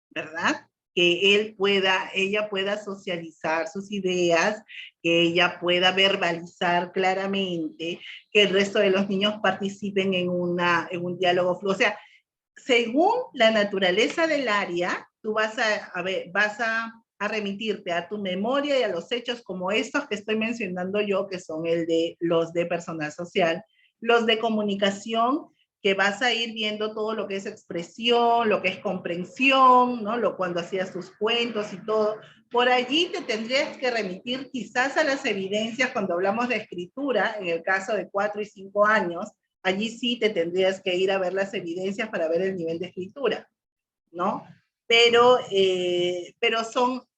¿verdad? Que ella pueda socializar sus ideas, que ella pueda verbalizar claramente, que el resto de los niños participen en un diálogo fluido. O sea, según la naturaleza del área, tú vas a remitirte a tu memoria y a los hechos como estos que estoy mencionando yo, que son los de personal social, los de comunicación, que vas a ir viendo todo lo que es expresión, lo que es comprensión, ¿no? Cuando hacías tus cuentos y todo. Por allí te tendrías que remitir quizás a las evidencias cuando hablamos de escritura, en el caso de 4 y 5 años, allí sí te tendrías que ir a ver las evidencias para ver el nivel de escritura, ¿no? Pero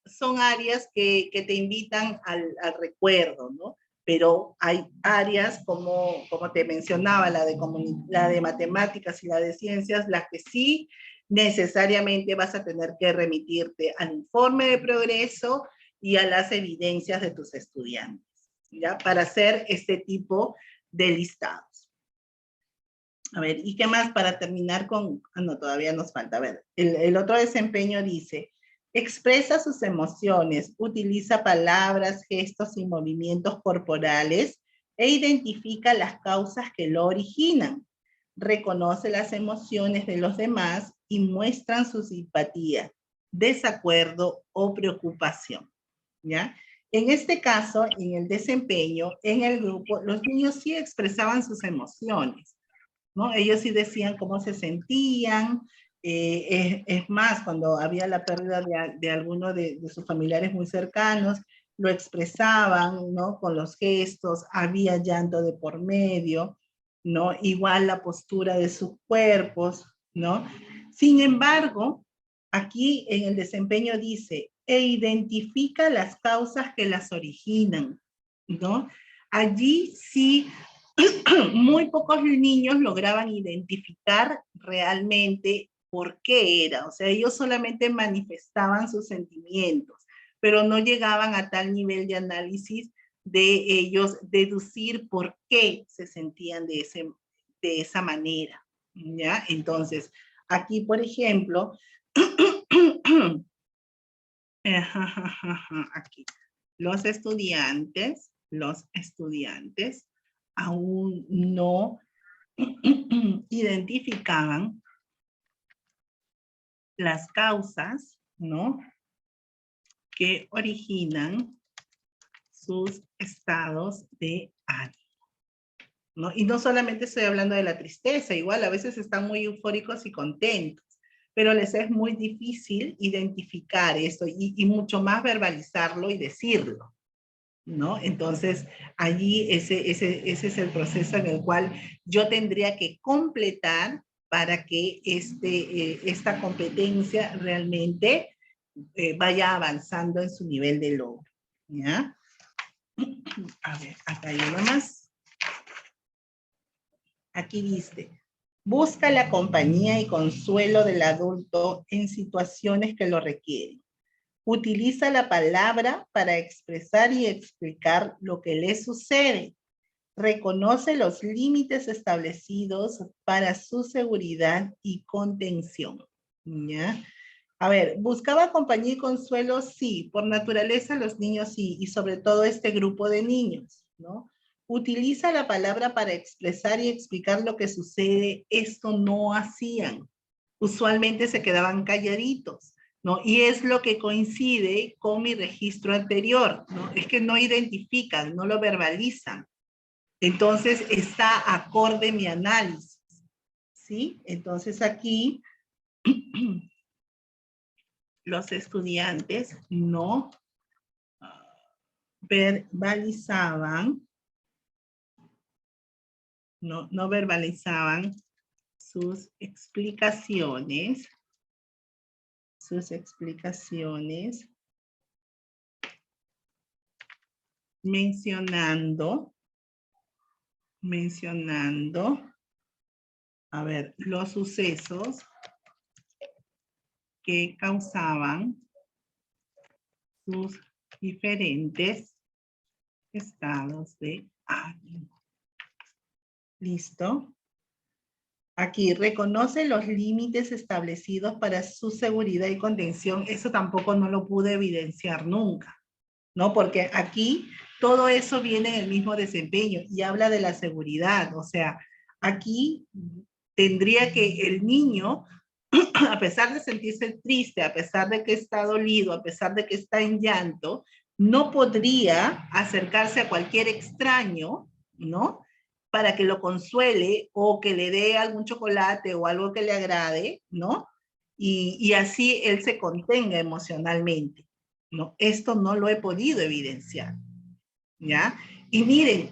son áreas que te invitan al recuerdo, ¿no? Pero hay áreas como te mencionaba, la de matemáticas y la de ciencias, las que sí necesariamente vas a tener que remitirte al informe de progreso y a las evidencias de tus estudiantes, ¿ya? Para hacer este tipo de listados. A ver, ¿y qué más para terminar con...? No, todavía nos falta. A ver, el otro desempeño dice, expresa sus emociones, utiliza palabras, gestos y movimientos corporales e identifica las causas que lo originan. Reconoce las emociones de los demás y muestran su simpatía, desacuerdo o preocupación, ¿ya? En este caso, en el desempeño, en el grupo, los niños sí expresaban sus emociones, ¿no? Ellos sí decían cómo se sentían, es más, cuando había la pérdida de alguno de sus familiares muy cercanos, lo expresaban, ¿no? Con los gestos, había llanto de por medio, ¿no? Igual la postura de sus cuerpos, ¿no? Sin embargo, aquí en el desempeño dice, e identifica las causas que las originan, ¿no? Allí sí, muy pocos niños lograban identificar realmente por qué era. O sea, ellos solamente manifestaban sus sentimientos, pero no llegaban a tal nivel de análisis de ellos deducir por qué se sentían de esa manera, ¿ya? Entonces, aquí, por ejemplo, aquí, los estudiantes aún no identificaban las causas, ¿no?, que originan sus estados de ánimo, ¿no? Y no solamente estoy hablando de la tristeza, igual a veces están muy eufóricos y contentos, pero les es muy difícil identificar esto y mucho más verbalizarlo y decirlo, ¿no? Entonces, allí ese es el proceso en el cual yo tendría que completar para que esta competencia realmente vaya avanzando en su nivel de logro, ¿ya? A ver, acá hay uno más. Aquí dice, busca la compañía y consuelo del adulto en situaciones que lo requieren. Utiliza la palabra para expresar y explicar lo que le sucede. Reconoce los límites establecidos para su seguridad y contención, ¿ya? A ver, ¿buscaba compañía y consuelo? Sí, por naturaleza los niños sí, y sobre todo este grupo de niños, ¿no? Utiliza la palabra para expresar y explicar lo que sucede. Esto no hacían. Usualmente se quedaban calladitos, ¿no? Y es lo que coincide con mi registro anterior, ¿no? Es que no identifican, no lo verbalizan. Entonces está acorde mi análisis, ¿sí? Entonces aquí los estudiantes no verbalizaban, no verbalizaban sus explicaciones, mencionando, a ver, los sucesos que causaban sus diferentes estados de ánimo. ¿Listo? Aquí, reconoce los límites establecidos para su seguridad y contención. Eso tampoco no lo pude evidenciar nunca, ¿no? Porque aquí todo eso viene en el mismo desempeño y habla de la seguridad. O sea, aquí tendría que el niño, a pesar de sentirse triste, a pesar de que está dolido, a pesar de que está en llanto, no podría acercarse a cualquier extraño, ¿no?, para que lo consuele o que le dé algún chocolate o algo que le agrade, ¿no? Y así él se contenga emocionalmente, ¿no? Esto no lo he podido evidenciar, ¿ya? Y miren,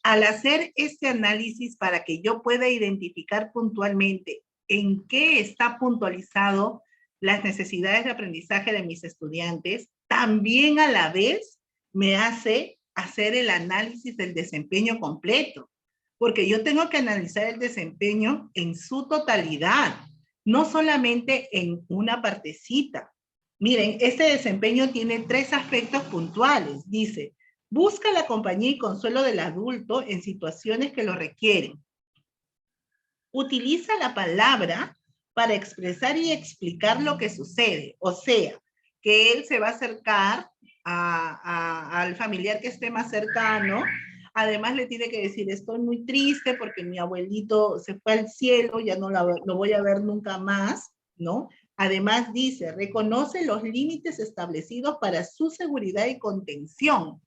al hacer este análisis para que yo pueda identificar puntualmente en qué está puntualizado las necesidades de aprendizaje de mis estudiantes, también a la vez me hace hacer el análisis del desempeño completo, porque yo tengo que analizar el desempeño en su totalidad, no solamente en una partecita. Miren, este desempeño tiene 3 aspectos puntuales. Dice, busca la compañía y consuelo del adulto en situaciones que lo requieren. Utiliza la palabra para expresar y explicar lo que sucede. O sea, que él se va a acercar al familiar que esté más cercano. Además le tiene que decir, estoy muy triste porque mi abuelito se fue al cielo, ya no lo voy a ver nunca más, ¿no? Además dice, reconoce los límites establecidos para su seguridad y contención,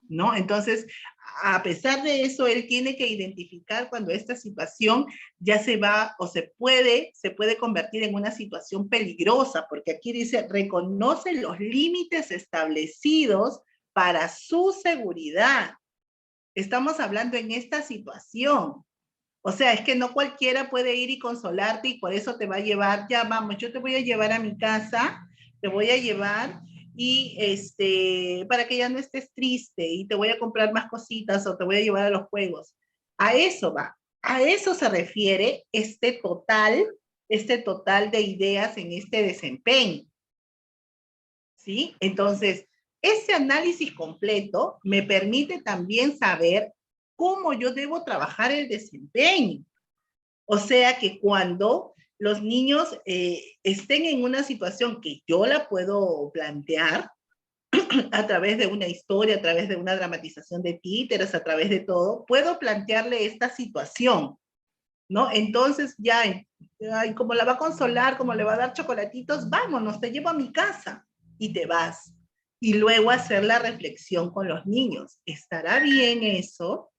¿no? Entonces, a pesar de eso, él tiene que identificar cuando esta situación ya se va o se puede convertir en una situación peligrosa, porque aquí dice, reconoce los límites establecidos para su seguridad. Estamos hablando en esta situación. O sea, es que no cualquiera puede ir y consolarte y por eso te va a llevar, ya vamos, yo te voy a llevar a mi casa, te voy a llevar y para que ya no estés triste y te voy a comprar más cositas o te voy a llevar a los juegos. A eso va, a eso se refiere este total de ideas en este desempeño. ¿Sí? Entonces, ese análisis completo me permite también saber cómo yo debo trabajar el desempeño. O sea que cuando los niños estén en una situación que yo la puedo plantear a través de una historia, a través de una dramatización de títeres, a través de todo, puedo plantearle esta situación, ¿no? Entonces ya, ay, como la va a consolar, como le va a dar chocolatitos, vámonos, te llevo a mi casa y te vas. Y luego hacer la reflexión con los niños. ¿Estará bien eso?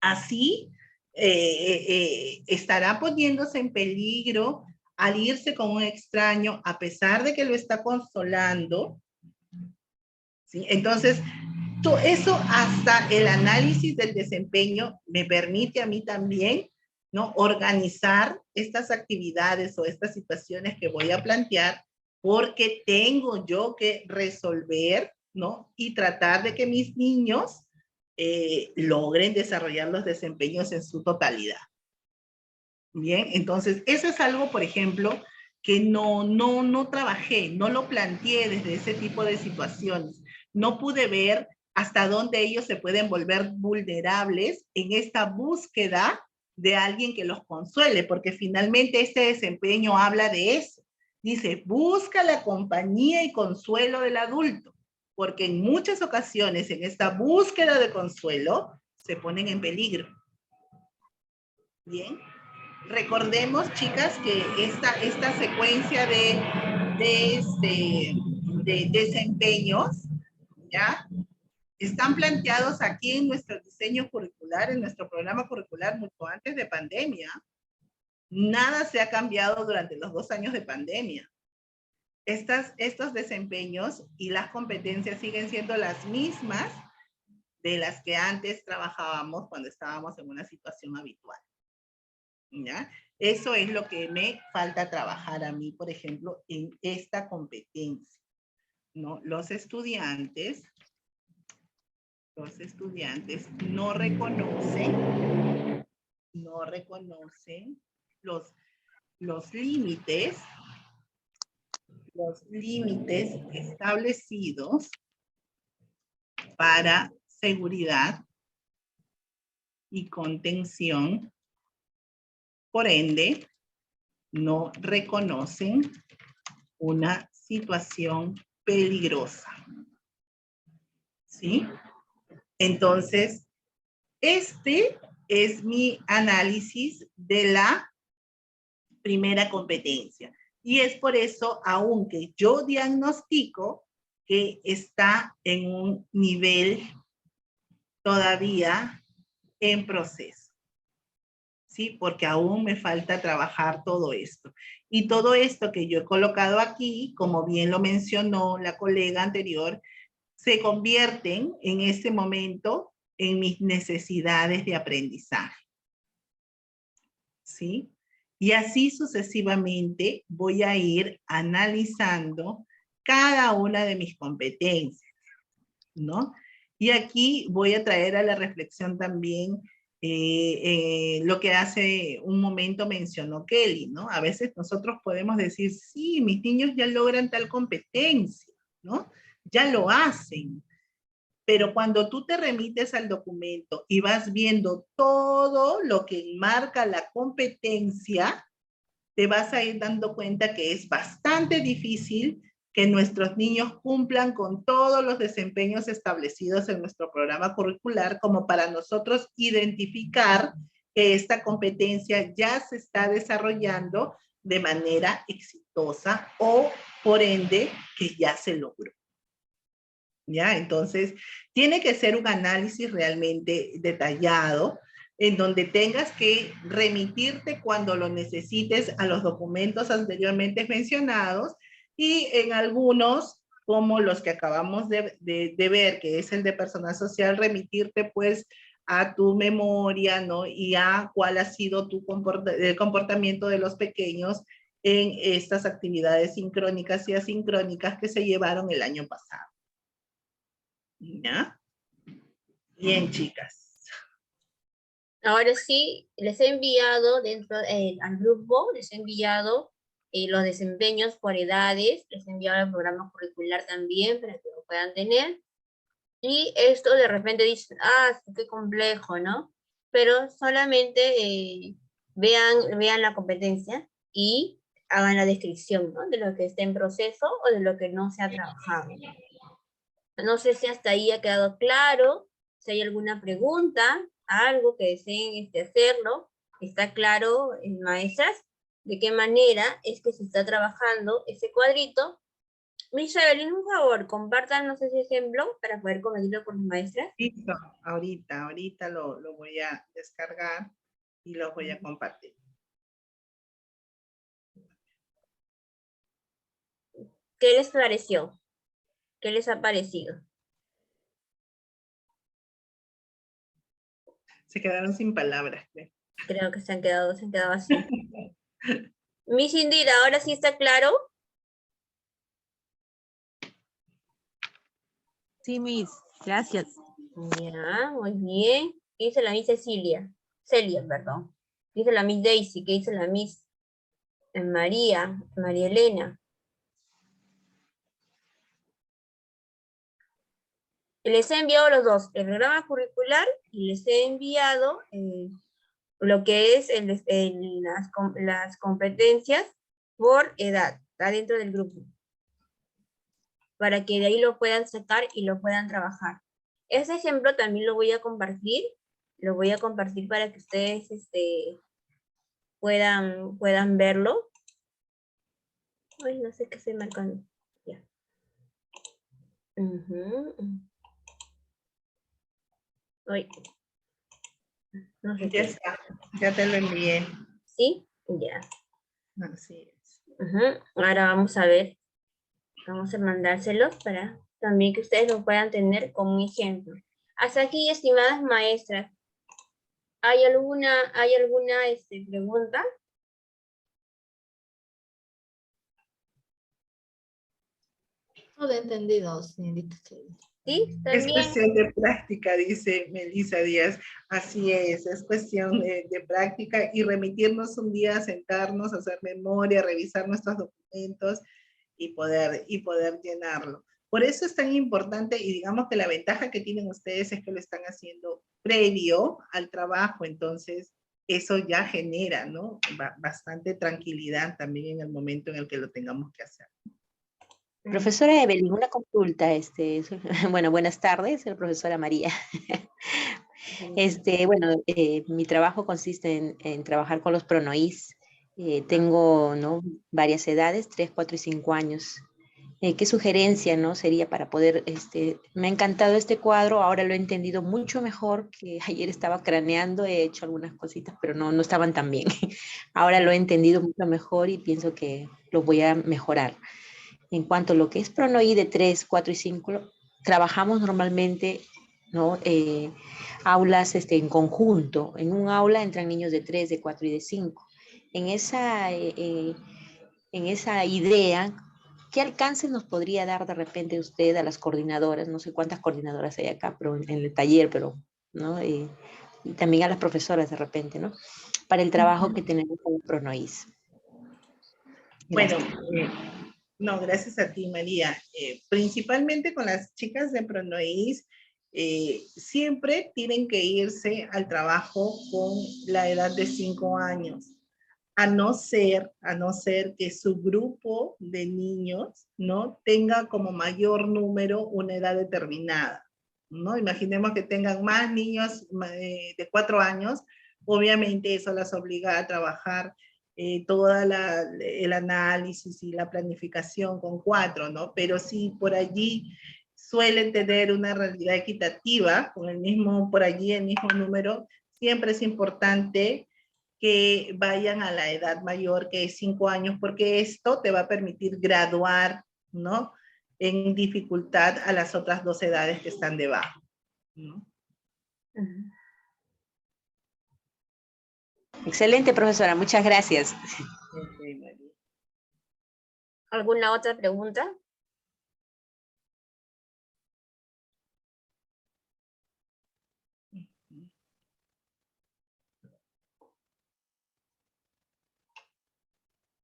Así estará poniéndose en peligro al irse con un extraño a pesar de que lo está consolando. ¿Sí? Entonces, todo eso hasta el análisis del desempeño me permite a mí también, ¿no?, organizar estas actividades o estas situaciones que voy a plantear porque tengo yo que resolver, ¿no?, y tratar de que mis niños logren desarrollar los desempeños en su totalidad. Bien, entonces eso es algo, por ejemplo, que no trabajé, no lo planteé desde ese tipo de situaciones. No pude ver hasta dónde ellos se pueden volver vulnerables en esta búsqueda de alguien que los consuele, porque finalmente este desempeño habla de eso. Dice, busca la compañía y consuelo del adulto, porque en muchas ocasiones en esta búsqueda de consuelo se ponen en peligro. Bien. Recordemos, chicas, que esta secuencia de desempeños, ¿ya?, están planteados aquí en nuestro diseño curricular, en nuestro programa curricular mucho antes de pandemia. Nada se ha cambiado durante los 2 años de pandemia. Estos desempeños y las competencias siguen siendo las mismas de las que antes trabajábamos cuando estábamos en una situación habitual. ¿Ya? Eso es lo que me falta trabajar a mí, por ejemplo, en esta competencia, ¿no? Los estudiantes no reconocen los límites establecidos para seguridad y contención. Por ende, no reconocen una situación peligrosa. ¿Sí? Entonces, este es mi análisis de la primera competencia. Y es por eso, aunque yo diagnostico que está en un nivel todavía en proceso. ¿Sí? Porque aún me falta trabajar todo esto. Y todo esto que yo he colocado aquí, como bien lo mencionó la colega anterior, se convierten en este momento en mis necesidades de aprendizaje. ¿Sí? Y así sucesivamente voy a ir analizando cada una de mis competencias, ¿no? Y aquí voy a traer a la reflexión también lo que hace un momento mencionó Kelly, ¿no? A veces nosotros podemos decir, sí, mis niños ya logran tal competencia, ¿no? Ya lo hacen. Pero cuando tú te remites al documento y vas viendo todo lo que marca la competencia, te vas a ir dando cuenta que es bastante difícil que nuestros niños cumplan con todos los desempeños establecidos en nuestro programa curricular, como para nosotros identificar que esta competencia ya se está desarrollando de manera exitosa o, por ende, que ya se logró. ¿Ya? Entonces, tiene que ser un análisis realmente detallado, en donde tengas que remitirte cuando lo necesites a los documentos anteriormente mencionados y en algunos, como los que acabamos de ver, que es el de personal social, remitirte pues a tu memoria, ¿no? Y a cuál ha sido el comportamiento de los pequeños en estas actividades sincrónicas y asincrónicas que se llevaron el año pasado. ¿Ya? Bien, chicas. Ahora sí, les he enviado dentro al grupo, les he enviado los desempeños por edades, les he enviado el programa curricular también para que lo puedan tener. Y esto de repente dicen, ah, qué complejo, ¿no? Pero solamente vean la competencia y hagan la descripción, ¿no? De lo que está en proceso o de lo que no se ha trabajado. No sé si hasta ahí ha quedado claro, si hay alguna pregunta, algo que deseen hacerlo. ¿Está claro, maestras, de qué manera es que se está trabajando ese cuadrito? Miss Evelyn, un favor, compártanos ese ejemplo para poder compartirlo con las maestras. Listo, ahorita lo voy a descargar y lo voy a compartir. ¿Qué les pareció? ¿Qué les ha parecido? Se quedaron sin palabras. Creo que se han quedado así. Miss Indira, ¿ahora sí está claro? Sí, Miss, gracias. Ya, muy bien. ¿Qué dice la Miss Celia, perdón. ¿Qué dice la Miss Daisy? ¿Qué dice la Miss María Elena? Les he enviado los dos, el programa curricular, y les he enviado lo que es las competencias por edad, está dentro del grupo, para que de ahí lo puedan sacar y lo puedan trabajar. Ese ejemplo también lo voy a compartir para que ustedes puedan verlo. Ay, no sé qué estoy marcando. Ya. Ay. No sé Ya qué. está, ya te lo envié. ¿Sí? Ya. Así es. Ahora vamos a ver. Vamos a mandárselos para también que ustedes lo puedan tener como ejemplo. Hasta aquí, estimadas maestras. ¿Hay alguna pregunta? Todo entendido, señorita. ¿Sí? Es También. cuestión de práctica, dice Melissa Díaz. Así es cuestión de práctica y remitirnos un día, sentarnos, hacer memoria, revisar nuestros documentos y poder llenarlo. Por eso es tan importante y digamos que la ventaja que tienen ustedes es que lo están haciendo previo al trabajo, entonces eso ya genera, ¿no? Bastante tranquilidad también en el momento en el que lo tengamos que hacer. Profesora Evelyn, una consulta, bueno, buenas tardes, soy la profesora María. Mi trabajo consiste en trabajar con los pronoís. Tengo, ¿no?, varias edades, 3, 4 y 5 años. ¿Qué sugerencia, no, sería para poder, me ha encantado este cuadro, ahora lo he entendido mucho mejor que ayer estaba craneando, he hecho algunas cositas, pero no estaban tan bien. Ahora lo he entendido mucho mejor y pienso que lo voy a mejorar. En cuanto a lo que es pronoí de 3, 4 y 5, trabajamos normalmente, ¿no?, aulas en conjunto. En un aula entran niños de 3, de 4 y de 5. En esa idea, ¿qué alcance nos podría dar de repente usted a las coordinadoras? No sé cuántas coordinadoras hay acá, pero en el taller, pero, ¿no? Y también a las profesoras de repente, ¿no? Para el trabajo que tenemos con Pronoís. Bueno, no, gracias a ti, María. Principalmente con las chicas de Pronoís, siempre tienen que irse al trabajo con la edad de 5 años. A no ser que su grupo de niños, ¿no?, tenga como mayor número una edad determinada, ¿no? Imaginemos que tengan más niños de 4 años, obviamente eso las obliga a trabajar todo el análisis y la planificación con 4, ¿no? Pero si por allí suelen tener una realidad equitativa, con el mismo número, siempre es importante que vayan a la edad mayor, que es 5 años, porque esto te va a permitir graduar, ¿no?, en dificultad a las otras 2 edades que están debajo, ¿no? Excelente, profesora, muchas gracias. Okay, ¿Alguna otra pregunta?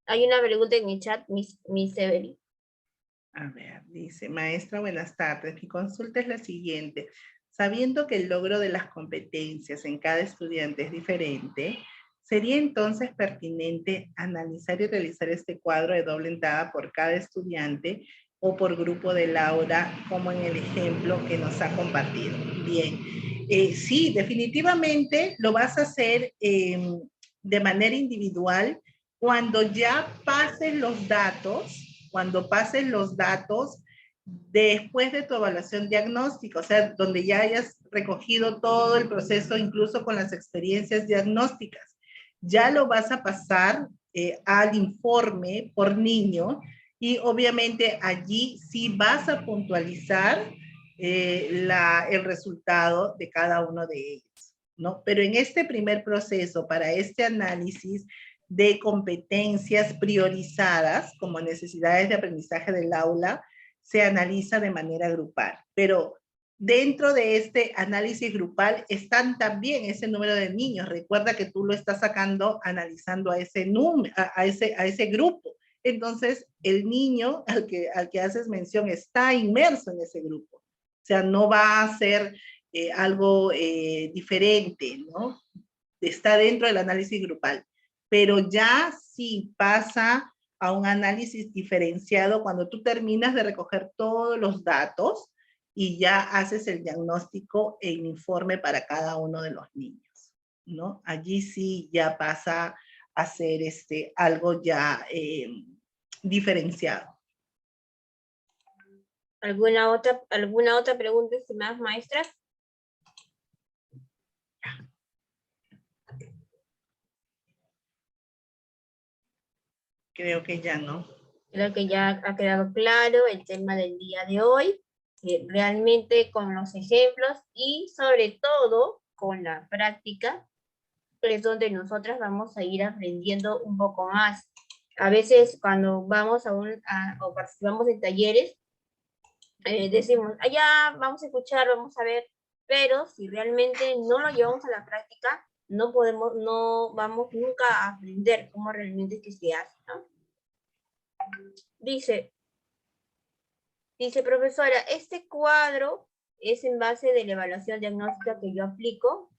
Hay una pregunta en mi chat, Miss Evelyn. A ver, dice, maestra, buenas tardes. Mi consulta es la siguiente. Sabiendo que el logro de las competencias en cada estudiante es diferente, ¿sería entonces pertinente analizar y realizar este cuadro de doble entrada por cada estudiante o por grupo de Laura, como en el ejemplo que nos ha compartido? Bien, sí, definitivamente lo vas a hacer de manera individual cuando ya pases los datos, después de tu evaluación diagnóstica, o sea, donde ya hayas recogido todo el proceso, incluso con las experiencias diagnósticas, ya lo vas a pasar al informe por niño y obviamente allí sí vas a puntualizar el resultado de cada uno de ellos, ¿no? Pero en este primer proceso, para este análisis de competencias priorizadas como necesidades de aprendizaje del aula, se analiza de manera grupal. Pero dentro de este análisis grupal están también ese número de niños. Recuerda que tú lo estás sacando, analizando a ese número, a ese grupo. Entonces, el niño al que haces mención está inmerso en ese grupo. O sea, no va a ser algo diferente, ¿no? Está dentro del análisis grupal. Pero ya sí pasa a un análisis diferenciado cuando tú terminas de recoger todos los datos y ya haces el diagnóstico e el informe para cada uno de los niños, ¿no? Allí sí ya pasa a ser algo ya diferenciado. ¿Alguna otra pregunta, estimadas maestras? Creo que ya no. Creo que ya ha quedado claro el tema del día de hoy, realmente con los ejemplos y sobre todo con la práctica, es donde nosotras vamos a ir aprendiendo un poco más. A veces cuando vamos o participamos en talleres, decimos, allá vamos a escuchar, vamos a ver, pero si realmente no lo llevamos a la práctica, no vamos nunca a aprender cómo realmente es que se hace, ¿no? Dice, profesora, este cuadro es en base de la evaluación diagnóstica que yo aplico.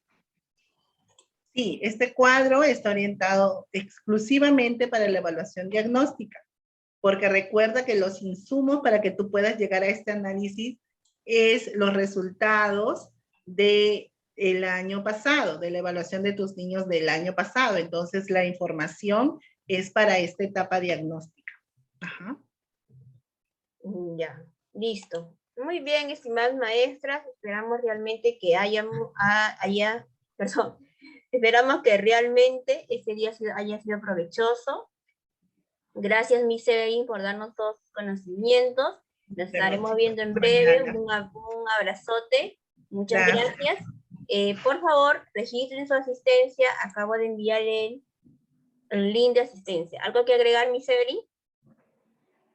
Sí, este cuadro está orientado exclusivamente para la evaluación diagnóstica, porque recuerda que los insumos para que tú puedas llegar a este análisis es los resultados del año pasado, de la evaluación de tus niños del año pasado. Entonces, la información es para esta etapa diagnóstica. Ajá. Ya, listo. Muy bien, estimadas maestras, esperamos realmente que esperamos que realmente este día haya sido provechoso. Gracias, Miss Evelyn, por darnos todos sus conocimientos. Nos estaremos viendo en breve. Un abrazote. Muchas gracias. Por favor, registren su asistencia. Acabo de enviar el link de asistencia. ¿Algo que agregar, Miss Evelyn?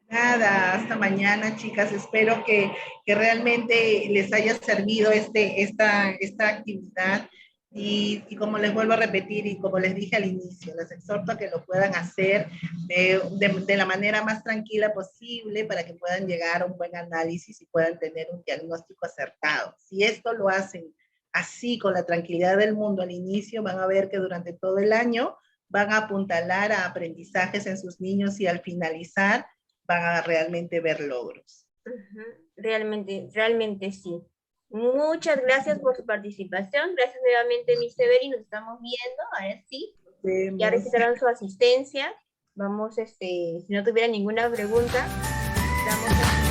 Nada, hasta mañana, chicas. Espero que realmente les haya servido esta actividad. Y como les vuelvo a repetir y como les dije al inicio, les exhorto a que lo puedan hacer de la manera más tranquila posible para que puedan llegar a un buen análisis y puedan tener un diagnóstico acertado. Si esto lo hacen así, con la tranquilidad del mundo al inicio, van a ver que durante todo el año van a apuntalar a aprendizajes en sus niños y al finalizar van a realmente ver logros. Realmente sí. Muchas gracias por su participación. Gracias nuevamente, Miss Evelyn. Nos estamos viendo. Ahora sí. Ya registraron su asistencia. Vamos, si no tuviera ninguna pregunta, damos